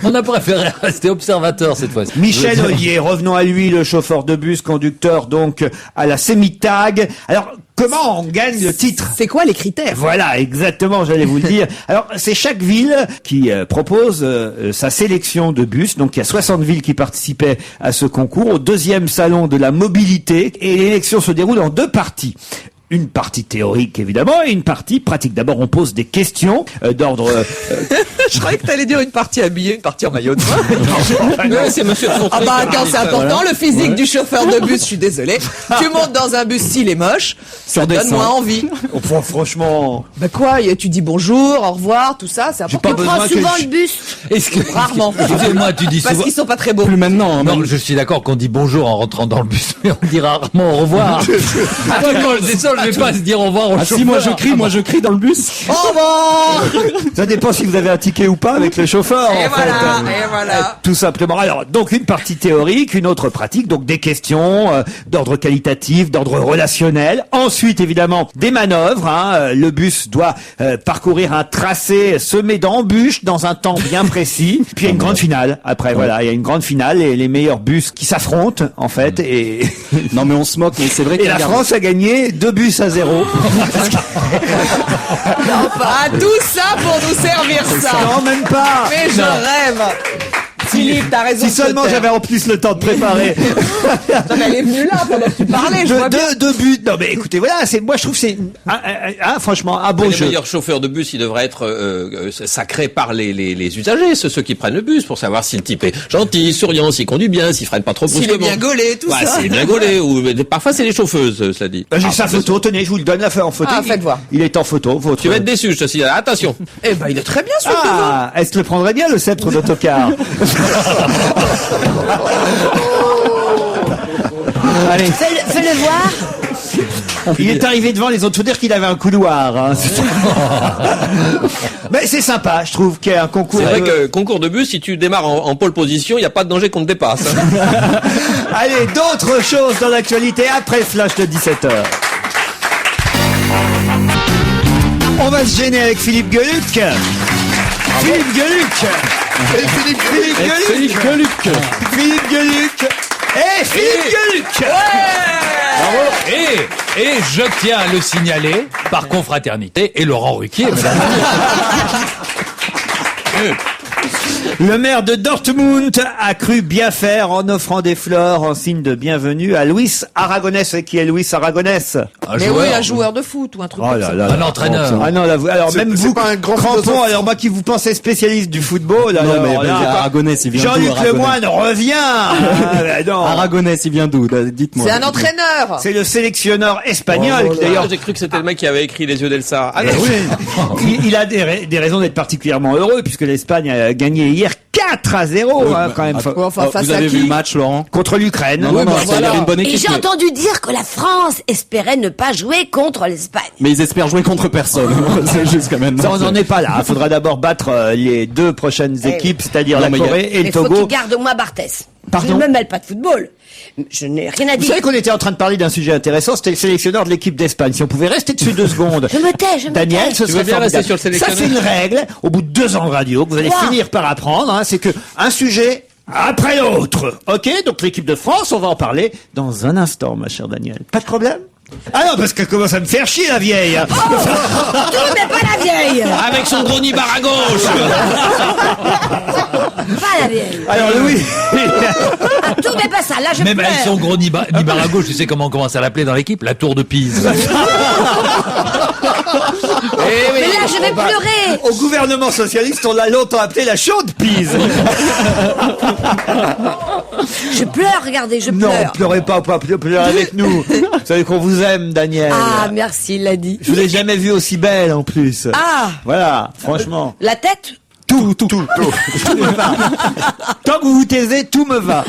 S4: On a préféré rester observateur cette fois-ci.
S1: Michel Ollier, revenons à lui, le chauffeur de bus, conducteur donc à la Semitag. Alors, comment on gagne le titre?
S2: C'est quoi les critères?
S1: Voilà, exactement, j'allais vous le dire. Alors, c'est chaque ville qui propose sa sélection de bus. Donc, il y a 60 villes qui participaient à ce concours, au 2e salon de la mobilité. Et l'élection se déroule en 2 parties. Une partie théorique, évidemment, et une partie pratique. D'abord, on pose des questions d'ordre...
S2: Je croyais que t'allais dire une partie habillée, une partie en maillot de bain.
S7: Ouais, c'est monsieur de
S2: Ah bah attends, c'est important, le physique du chauffeur de bus, je suis désolé. Tu montes dans un bus, s'il est moche, ça donne moins envie.
S1: Enfin, franchement...
S2: Bah quoi, tu dis bonjour, au revoir, tout ça, c'est important.
S1: pas besoin
S6: Prends
S1: que
S6: souvent
S1: je-
S6: le bus.
S4: Est-ce que,
S2: Rarement.
S4: excusez-moi, tu dis
S2: Parce
S4: souvent.
S2: qu'ils sont pas très beaux.
S3: Plus maintenant. hein,
S4: Non,
S3: même.
S4: je suis d'accord qu'on dit bonjour en rentrant dans le bus, mais on dit rarement au revoir. Quand je descends, je vais pas se dire au revoir au
S3: Ah
S4: chauffeur.
S3: si, moi je crie dans le bus.
S2: Au revoir.
S1: Ça dépend si vous avez un ticket ou pas avec le chauffeur.
S2: Et
S1: en
S2: voilà,
S1: fait.
S2: et voilà.
S1: Tout simplement. Alors, donc une partie théorique, une autre pratique, donc des questions d'ordre qualitatif, d'ordre relationnel. Ensuite, évidemment, des manœuvres. Le bus doit parcourir un tracé semé d'embûches dans un temps bien précis. Puis il y a une grande finale. Après, voilà, il y a une grande finale et les meilleurs bus qui s'affrontent, en fait. Et,
S3: Non mais on se moque, mais c'est vrai que
S1: et la France a gagné 2-0.
S2: Ah, tout ça pour nous servir ça.
S1: Non, même pas.
S2: Mais je rêve. Philippe, t'as raison.
S1: Si
S2: de te
S1: seulement
S2: taire.
S1: j'avais en plus le temps de préparer.
S2: Non, mais elle est venue là pendant que tu parlais, je vois bien.
S1: Deux buts. Non, mais écoutez, voilà, moi je trouve que c'est franchement un beau
S7: Les
S1: jeu.
S7: meilleurs chauffeurs de bus, ils devraient être sacrés par les usagers, ceux qui prennent le bus, pour savoir si le type est gentil, souriant, s'il conduit bien, s'il freine pas trop
S2: S'il est
S7: brusquement.
S2: bien gaulé, tout
S7: Ouais,
S2: ça.
S7: s'il est bien gaulé. Ou parfois c'est les chauffeuses, cela dit.
S1: J'ai sa photo, tenez, je vous le donne, la fait en photo.
S2: Ah, faites voir.
S1: Il est en photo, votre.
S7: Tu vas être déçu, je te signale. Attention.
S2: Eh ben, il est très bien, ce devant.
S1: Ah, est-ce que le prendrait bien le sceptre d'autocar? Allez,
S6: Fais-le voir.
S1: il est arrivé devant les autres. Faut dire qu'il avait un couloir. Hein. Mais c'est sympa, je trouve qu'il y a un concours.
S7: C'est vrai que concours de bus, si tu démarres en pole position, il n'y a pas de danger qu'on te dépasse. Hein.
S1: Allez, d'autres choses dans l'actualité après le flash de 17h. On va se gêner avec Philippe Gueluc. Philippe Gueluc. Philippe Gueluc. Philippe Gueluc. Eh, Philippe Gueluc.
S4: Et je tiens à le signaler, par confraternité, et Laurent Ruquier, mesdames.
S1: Le maire de Dortmund a cru bien faire en offrant des fleurs en signe de bienvenue à Luis Aragonès. Et qui est Luis Aragonès?
S2: Mais oui, un joueur de foot ou un truc
S1: Oh
S2: comme
S1: là
S2: ça.
S1: là.
S4: Un entraîneur.
S1: Ah non, là, alors
S5: C'est-
S1: même
S5: c'est
S1: vous,
S5: pas un grand
S1: Crampon,
S5: philosophe.
S1: alors moi qui vous pensez spécialiste du football,
S3: Non,
S1: alors
S3: mais
S1: là,
S3: Aragonès, il vient d'où,
S1: Jean-Luc
S3: Aragonès
S1: Lemoine revient. Ah, bah non.
S3: Aragonès, il vient d'où? Dites-moi.
S2: C'est un entraîneur.
S1: C'est le sélectionneur espagnol, qui, d'ailleurs,
S7: J'ai cru que c'était le mec qui avait écrit Les Yeux d'Elsa. Ah, non.
S1: il a des raisons d'être particulièrement heureux, puisque l'Espagne a gagné hier 4-0, hein, quand même,
S2: Enfin, face
S3: Vous
S2: à
S3: avez
S2: qui
S3: vu le match, Laurent?
S1: contre l'Ukraine.
S3: Non, non,
S2: bah
S3: il y
S2: voilà.
S3: avait une bonne
S6: Et
S3: équipe.
S6: j'ai entendu dire que la France espérait ne pas jouer contre l'Espagne.
S3: Mais ils espèrent jouer contre personne. C'est jusqu'à maintenant.
S1: Ça, on n'en est pas là. Il faudra d'abord battre les 2 prochaines équipes, c'est-à-dire
S3: Non,
S1: la
S3: mais il y a-
S1: Corée et le
S6: Mais faut
S1: Togo.
S6: qu'il garde moi Barthès.
S1: Pardon
S6: Je ne me mêle pas de football. Je n'ai rien à
S1: Vous
S6: dire.
S1: savez qu'on était en train de parler d'un sujet intéressant, c'était le sélectionneur de l'équipe d'Espagne. Si on pouvait rester dessus 2 secondes.
S6: Je me tais, je me
S1: Daniel,
S6: tais.
S1: ce
S7: Tu
S1: serait
S7: veux bien
S1: formidable.
S7: rester sur le
S1: Ça,
S7: sélectionneur
S1: c'est une règle, au bout de 2 ans de radio, que vous allez
S6: Quoi
S1: finir par apprendre, hein, c'est que un sujet après l'autre. Ok? Donc l'équipe de France, on va en parler dans un instant, ma chère Daniel. Pas de problème? Ah non, parce qu'elle commence à me faire chier, la vieille.
S6: Tout, mais pas la vieille.
S7: Avec son gros nibar à gauche.
S6: Pas la vieille.
S1: Alors, Louis.
S6: Ah, tout, mais pas ça. Là, je
S4: Même
S6: pleure.
S4: avec son gros nibar à gauche, tu sais comment on commence à l'appeler dans l'équipe? La tour de Pise.
S6: Mais là, je vais pleurer.
S1: Au gouvernement socialiste, on l'a longtemps appelé la chaude Pise.
S6: Je pleure, regardez, je
S1: Non,
S6: pleure.
S1: pleurez pas pleurez avec nous. Vous savez qu'on vous aime, Daniel.
S6: Ah, merci, il l'a dit.
S1: Je vous ai jamais vue aussi belle, en plus.
S6: Ah.
S1: Voilà, franchement.
S6: La tête?
S1: Tout. Tout me va. Tant que vous vous taisez, tout me va.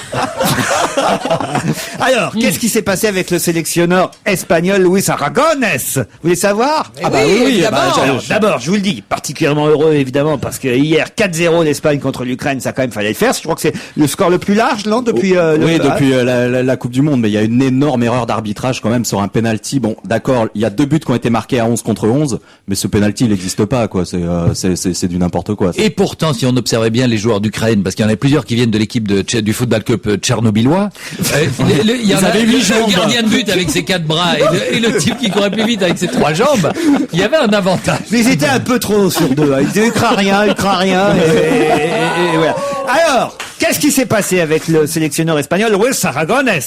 S1: Alors, qu'est-ce qui s'est passé avec le sélectionneur espagnol Luis Aragonés? Vous voulez savoir?
S2: Ah bah oui,
S1: Alors, d'abord, je vous le dis, particulièrement heureux évidemment parce que hier 4-0 l'Espagne contre l'Ukraine, ça quand même fallait le faire. Je crois que c'est le score le plus large, non, depuis
S3: depuis la Coupe du Monde, mais il y a une énorme erreur d'arbitrage quand même sur un penalty. Bon, d'accord, il y a 2 buts qui ont été marqués à 11 contre 11, mais ce penalty il n'existe pas, quoi. C'est du n'importe quoi.
S4: Et pourtant, si on observait bien les joueurs d'Ukraine, parce qu'il y en a plusieurs qui viennent de l'équipe du football club tchernobylois, il y en avait le gardien de but avec ses 4 bras et le type qui courait plus vite avec ses 3 jambes. Il y avait un avantage.
S1: Mais ils étaient un peu trop sur deux. Hein. Ils disaient ukrainien. Et voilà. Alors, qu'est-ce qui s'est passé avec le sélectionneur espagnol Luis Aragonés?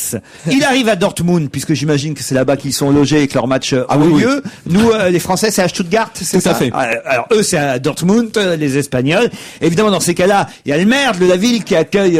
S1: Il arrive à Dortmund, puisque j'imagine que c'est là-bas qu'ils sont logés et que leur match a eu lieu. Nous, les Français, c'est à Stuttgart, c'est ça?
S3: Tout à fait.
S1: Alors, eux, c'est à Dortmund, les Espagnols. Évidemment, dans ces cas-là, il y a le maire de la ville qui accueille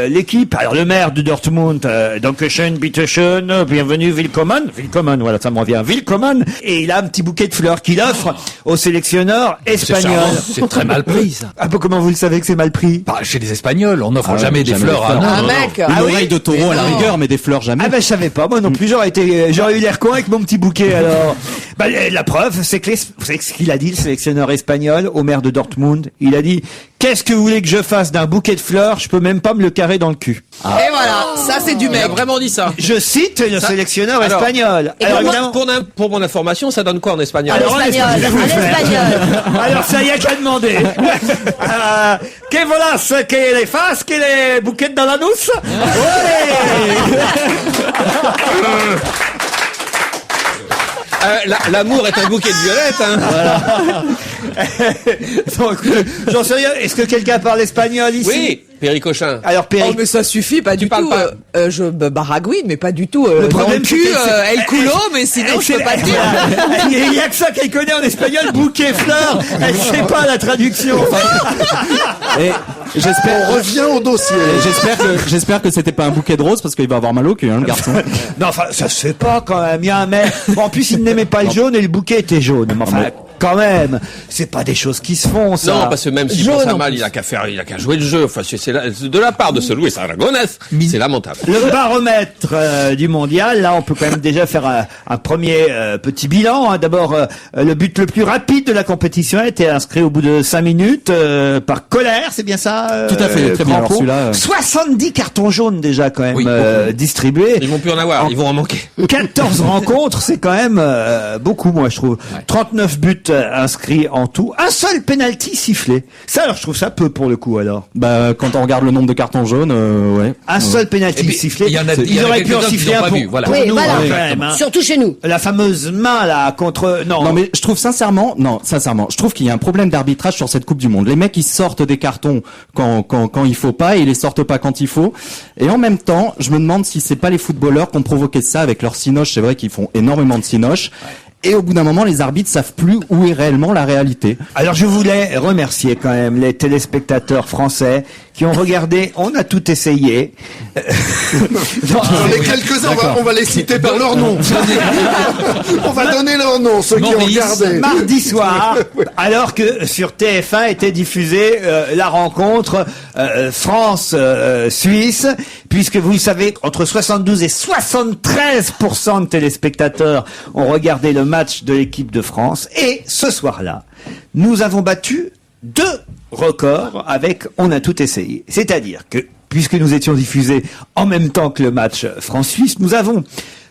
S1: l'équipe. Alors, le maire de Dortmund, Dankeschön, bitteschön, bienvenue, willkommen. Willkommen, voilà, ça me revient. Willkommen. Et il a un petit bouquet de fleurs qu'il offre au sélectionneur espagnol.
S4: C'est très mal pris, ça.
S1: Ah, comment vous le savez que c'est mal pris?
S4: Bah, chez les Espagnols, on n'offre jamais des
S3: jamais
S4: fleurs
S3: des
S4: à
S3: fleurs.
S2: Un
S4: un
S2: mec.
S3: Une oreille de taureau à la rigueur, mais des fleurs jamais.
S1: Ah ben je savais pas, moi non plus, j'aurais eu l'air con avec mon petit bouquet alors. Bah, la preuve, c'est que vous savez ce qu'il a dit le sélectionneur espagnol au maire de Dortmund? Il a dit: qu'est-ce que vous voulez que je fasse d'un bouquet de fleurs? Je peux même pas me le carrer dans le cul.
S2: Et voilà, ça c'est du
S7: Il a
S2: mec.
S7: vraiment dit ça.
S1: Je cite le sélectionneur espagnol.
S6: Et
S1: Alors
S6: pour
S1: évidemment.
S7: Pour mon information, ça donne quoi en espagnol?
S1: Alors, en
S6: Espagnol,
S1: je vais vous
S6: en
S1: le faire.
S6: espagnol.
S1: Alors ça y a qu'à demander. Que volas, que les faces, que les bouquets dans la nousse. Ouais.
S7: L'amour est un bouquet de violettes, hein.
S1: Donc, j'en sais rien. Est-ce que quelqu'un parle espagnol ici?
S7: Oui, Péricochin.
S1: Alors, Péri.
S2: Oh mais ça suffit pas du
S7: parles
S2: tout.
S7: pas.
S2: Je baragouine mais pas du tout.
S1: Le
S2: Dans
S1: problème,
S2: le cul,
S1: c'est que
S2: El culo, mais sinon je peux pas te dire.
S1: Il y a que ça qu'elle connaît en espagnol, bouquet fleurs. Elle sait pas la traduction.
S3: Et j'espère.
S5: On revient au dossier.
S3: J'espère que c'était pas un bouquet de roses parce qu'il va avoir mal au cul, hein, le garçon.
S1: Non, enfin, ça se fait pas quand même. Il y a un mec. Bon, en plus, il n'aimait pas le jaune et le bouquet était jaune. Mais enfin, quand même, c'est pas des choses qui se font, ça.
S7: Non, parce que même s'il
S2: Jaune,
S7: pense à
S2: en
S7: mal,
S2: plus.
S7: il a qu'à jouer le jeu. Enfin, de la part de ce Luis Aragonés, c'est lamentable.
S1: Le baromètre du mondial, là, on peut quand même déjà faire un premier petit bilan. Hein. D'abord, le but le plus rapide de la compétition a été inscrit au bout de 5 minutes par Colère, c'est bien ça?
S3: Tout à fait, très bien. Alors,
S1: Crampon.
S3: celui-là,
S1: 70 cartons jaunes déjà quand même
S4: Oui,
S1: distribués.
S7: Ils vont plus en avoir, ils vont en manquer.
S1: 14 rencontres, c'est quand même beaucoup, moi je trouve. 39 buts inscrits en tout. Un seul penalty sifflé. Ça, alors je trouve ça peu pour le coup alors.
S3: Bah, quand on regarde le nombre de cartons jaunes, ouais.
S1: Un seul penalty
S4: Et puis,
S1: sifflé.
S4: il y en a- il y
S1: Ils
S4: en a
S1: auraient pu en
S4: quelques-uns qui
S1: siffler
S4: n'ont
S1: un
S4: pas
S1: pour,
S4: vu, voilà.
S1: pour
S6: Oui,
S1: nous,
S6: voilà.
S1: hein, quand même, hein.
S6: Surtout chez nous.
S1: La fameuse main là contre.
S3: Non, mais je trouve sincèrement, je trouve qu'il y a un problème d'arbitrage sur cette Coupe du Monde. Les mecs, ils sortent des cartons quand il faut pas, et ils les sortent pas quand il faut. Et en même temps, je me demande si c'est pas les footballeurs qui ont provoqué ça avec leurs cinoches. C'est vrai qu'ils font énormément de cinoches. Et au bout d'un moment, les arbitres savent plus où est réellement la réalité.
S1: Alors je voulais remercier quand même les téléspectateurs français qui ont regardé. On a tout essayé. Non,
S5: Les quelques-uns, on va les citer par leur nom. On va donner leur nom, ceux qui ont
S4: Maurice,
S5: regardé.
S1: mardi soir, alors que sur TF1 était diffusée la rencontre France-Suisse, puisque vous le savez, entre 72 et 73% de téléspectateurs ont regardé le match de l'équipe de France. Et ce soir-là, nous avons battu 2 records avec On a tout essayé. C'est-à-dire que, puisque nous étions diffusés en même temps que le match France-Suisse, nous avons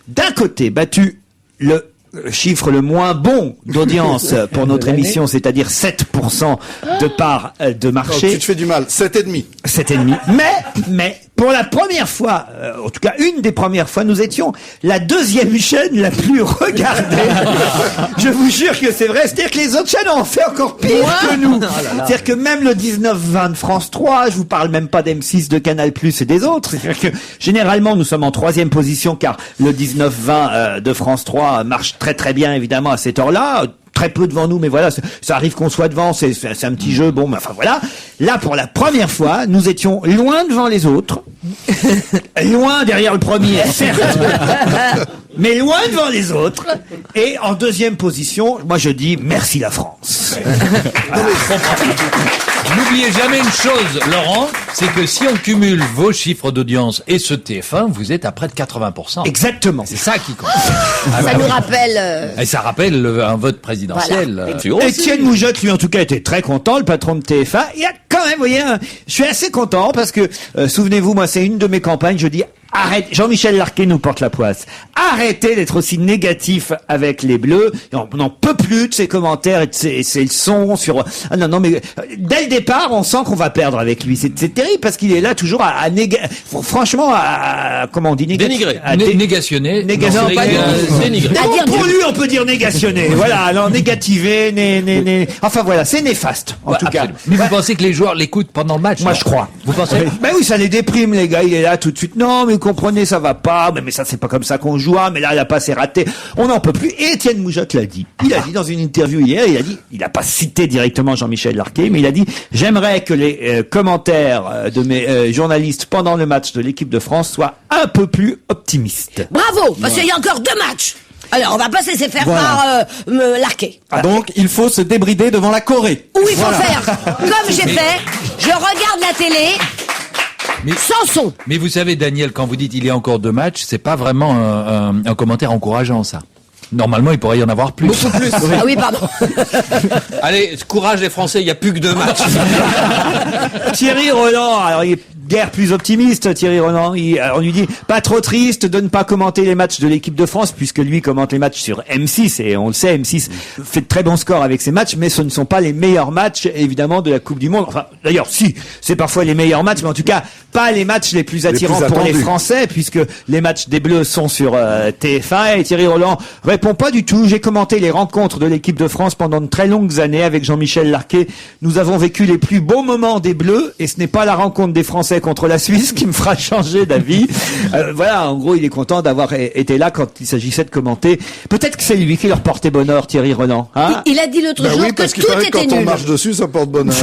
S1: d'un côté battu le chiffre le moins bon d'audience pour notre émission, c'est-à-dire 7% de part de
S5: Oh,
S1: marché.
S5: tu te fais du mal. 7,5.
S1: 7,5. Mais, Pour la première fois, en tout cas une des premières fois, nous étions la deuxième chaîne la plus regardée. Je vous jure que c'est vrai. C'est-à-dire que les autres chaînes ont fait encore pire que nous. C'est-à-dire que même le 19-20 de France 3, je vous parle même pas d'M6, de Canal+ et des autres. C'est-à-dire que généralement nous sommes en troisième position car le 19-20 de France 3 marche très très bien évidemment à cette heure-là. Très peu devant nous, mais voilà, ça arrive qu'on soit devant, c'est un petit jeu, bon, mais enfin voilà. Là, pour la première fois, nous étions loin devant les autres, loin derrière le premier, certes, mais loin devant les autres, et en deuxième position, moi je dis merci la France.
S4: N'oubliez jamais une chose, Laurent, c'est que si on cumule vos chiffres d'audience et ce TF1, vous êtes à près de 80%.
S1: Exactement.
S4: C'est ça qui compte.
S6: Ça nous rappelle...
S4: Et ça rappelle un vote présidentiel.
S6: Voilà.
S1: Étienne Moujotte, lui, en tout cas, était très content, le patron de TF1. Il y a quand même, vous voyez, je suis assez content parce que, souvenez-vous, moi, c'est une de mes campagnes, je dis, arrête, Jean-Michel Larquet nous porte la poisse. Arrêtez d'être aussi négatif avec les Bleus. On n'en peut plus de ses commentaires et de ses leçons sur... Ah non, mais dès le départ, on sent qu'on va perdre avec lui. C'est terrible parce qu'il est là toujours à franchement, comment on dit
S7: Dénigrer.
S4: Négationner.
S1: Négationner.
S7: Non, pas dénigrer.
S1: Pour lui, on peut dire négationner. Voilà, alors négativer, enfin voilà, c'est néfaste, en tout cas.
S4: Mais vous pensez que les joueurs l'écoutent pendant le match?
S1: Moi, je crois.
S4: Vous pensez?
S1: Ben oui, ça les déprime, les gars. Il est là tout de suite. Non, mais comprenez, ça va pas. Mais ça, c'est pas comme ça qu'on joue. Mais là, la passe est ratée. On n'en peut plus. Et Étienne Moujotte l'a dit. Il a dit dans une interview hier, il a pas cité directement Jean-Michel Larquet, mais il a dit, j'aimerais que les commentaires de mes journalistes pendant le match de l'équipe de France soient un peu plus optimistes.
S6: Bravo, parce qu'il y a encore 2 matchs. Alors, on va pas se laisser faire par Larquet.
S3: Donc, il faut se débrider devant la Corée.
S6: Ou il faut faire comme j'ai fait, je regarde la télé... sans son.
S4: Mais vous savez, Daniel, quand vous dites il y a encore 2 matchs, c'est pas vraiment un commentaire encourageant, ça. Normalement, il pourrait y en avoir plus.
S6: Beaucoup plus. Ah oui, pardon.
S7: Allez, courage les Français, il n'y a plus que 2 matchs.
S1: Thierry Roland, alors il est guère plus optimiste, Thierry Roland. On lui dit, pas trop triste de ne pas commenter les matchs de l'équipe de France, puisque lui commente les matchs sur M6, et on le sait, M6 fait de très bons scores avec ses matchs, mais ce ne sont pas les meilleurs matchs, évidemment, de la Coupe du Monde. Enfin, d'ailleurs, si, c'est parfois les meilleurs matchs, mais en tout cas, pas les matchs les plus attirants pour les Français, puisque les matchs des Bleus sont sur TF1, et Thierry Roland répond pas du tout. J'ai commenté les rencontres de l'équipe de France pendant de très longues années avec Jean-Michel Larquet. Nous avons vécu les plus beaux moments des Bleus, et ce n'est pas la rencontre des Français contre la Suisse qui me fera changer d'avis. Voilà, en gros, il est content d'avoir été là quand il s'agissait de commenter. Peut-être que c'est lui qui leur portait bonheur, Thierry Roland. Hein,
S6: il a dit l'autre jour
S5: oui,
S6: que
S5: parce qu'il
S6: tout
S5: paraît que
S6: était
S5: quand on
S6: nul.
S5: marche dessus, ça porte bonheur.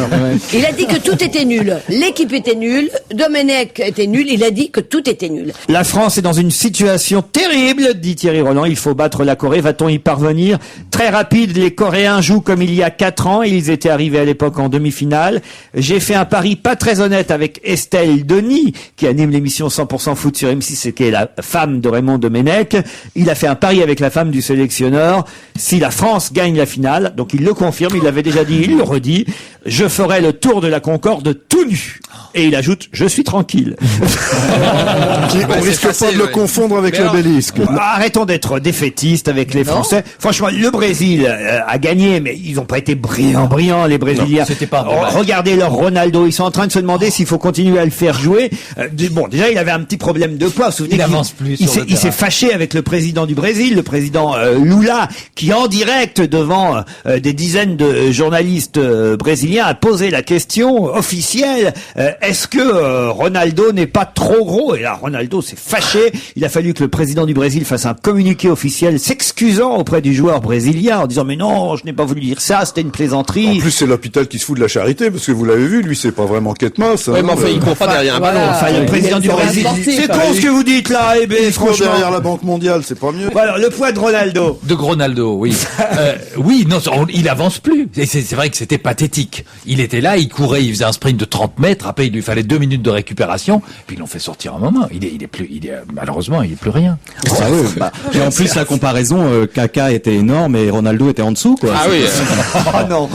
S6: Il a dit que tout était nul. L'équipe était nulle. Domenech était nul. Il a dit que tout était nul.
S1: La France est dans une situation terrible, dit Thierry Roland. Il faut battre la Corée. Va-t-on y parvenir? Très rapide, les Coréens jouent comme il y a 4 ans. Ils étaient arrivés à l'époque en demi-finale. J'ai fait un pari pas très honnête avec Estelle Denis, qui anime l'émission 100% foot sur M6, et qui est la femme de Raymond Domenech. Il a fait un pari avec la femme du sélectionneur. Si la France gagne la finale, donc il le confirme, il l'avait déjà dit, il le redit, je ferai le tour de la Concorde tout nu. Et il ajoute, je suis tranquille.
S5: On risque pas de le confondre avec l'obélisque.
S1: Arrêtons d'être défaitistes avec les Français. Franchement, le Brésil a gagné, mais ils n'ont pas été brillants, les Brésiliens.
S4: C'était pas vrai.
S1: Regardez leur Ronaldo. Ils sont en train de se demander s'il faut continuer à le faire jouer. Bon, déjà, il avait un petit problème de poids. Vous vous souvenez
S4: Il avance plus sur le
S1: il s'est fâché avec le président du Brésil, le président Lula, qui en direct devant des dizaines de journalistes brésiliens a posé la question officielle, est-ce que Ronaldo n'est pas trop gros? Et là, Ronaldo s'est fâché. Il a fallu que le président du Brésil fasse un communiqué officiel s'excusant auprès du joueur brésilien en disant mais non, je n'ai pas voulu dire ça, c'était une plaisanterie.
S5: En plus, c'est l'hôpital qui se fout de la charité, parce que vous l'avez vu, lui, c'est pas vraiment Ketmas.
S7: Ouais, mais enfin, il court pas derrière un ballon.
S1: Enfin, le président du Brésil, c'est con ce que vous dites là, eh ben,
S5: Il court
S1: franchement.
S5: derrière la Banque mondiale, c'est pas mieux.
S1: Voilà, le poids de Ronaldo.
S4: De Ronaldo, oui. Oui, non, il avance plus. Et c'est vrai que c'était pathétique. Il était là, il courait, il faisait un sprint de 30 mètres, après il lui fallait 2 minutes de récupération, puis ils l'ont fait sortir un moment. Malheureusement, il est plus rien.
S3: Et en plus, la comparaison, Kaka était énorme et Ronaldo était en dessous, quoi.
S7: Ah oui.
S1: Oh non.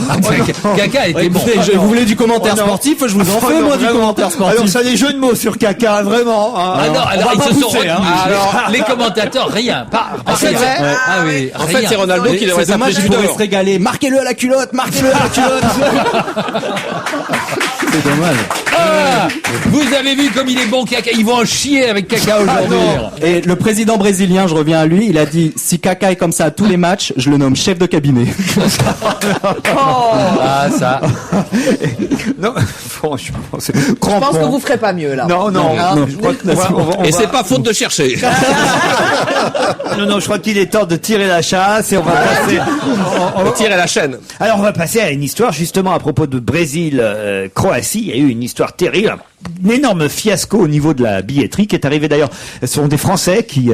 S4: Kaka était bon.
S3: Vous voulez du commentaire sportif? Je vous en fais, moi, du commentaire sportif.
S1: Alors, ça, les jeux de mots sur Kaka, vraiment. Hein.
S4: Ah non, alors
S1: on va
S4: ils
S1: pas
S4: se sont
S1: pousser,
S4: retenus.
S1: hein.
S4: Alors, les commentateurs, rien.
S7: En fait,
S4: Ah oui,
S7: en fait, c'est Ronaldo qui devrait
S3: C'est dommage,
S7: s'appeler
S3: il pourrait se
S7: Tudor.
S3: régaler. Marquez-le à la culotte, marquez-le à la culotte. C'est dommage.
S4: Vous avez vu comme il est bon Kaka. Ils vont en chier avec Kaka aujourd'hui.
S3: Et le président brésilien, je reviens à lui, il a dit si Kaka est comme ça à tous les matchs, je le nomme chef de cabinet.
S4: Ah ça.
S1: Non, franchement, c'est
S2: Je pense que vous ferez pas mieux là.
S1: Non, je crois que
S7: Et c'est pas faute de chercher.
S1: non, je crois qu'il est temps de tirer la chasse et on va passer.
S7: On tire la chaîne.
S1: Alors on va passer à une histoire justement à propos de Brésil-Croatie. Il y a eu une histoire terrible. Un énorme fiasco au niveau de la billetterie qui est arrivé d'ailleurs. Ce sont des Français qui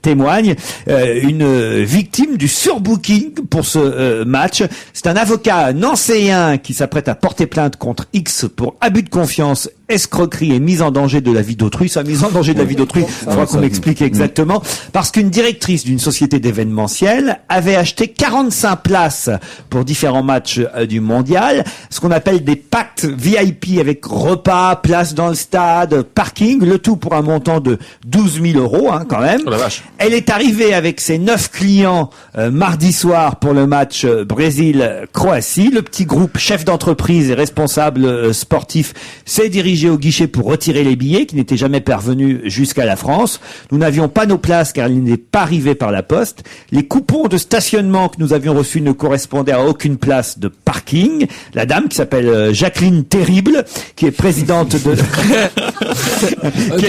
S1: témoignent. Une victime du surbooking pour ce match. C'est un avocat nancéen qui s'apprête à porter plainte contre X pour abus de confiance, escroquerie et mise en danger de la vie d'autrui. Ça, mise en danger de la vie d'autrui, il faudra qu'on m'explique exactement. Parce qu'une directrice d'une société d'événementiel avait acheté 45 places pour différents matchs du mondial. Ce qu'on appelle des packs VIP avec repas, places dans le stade, parking, le tout pour un montant de 12 000 euros, quand même.
S7: Oh la vache.
S1: Elle est arrivée avec ses 9 clients mardi soir pour le match Brésil-Croatie. Le petit groupe chef d'entreprise et responsable sportif s'est dirigé au guichet pour retirer les billets qui n'étaient jamais parvenus jusqu'à la France. Nous n'avions pas nos places car ils n'étaient pas arrivés par la poste. Les coupons de stationnement que nous avions reçus ne correspondaient à aucune place de parking. La dame qui s'appelle Jacqueline Terrible, qui est présidente de...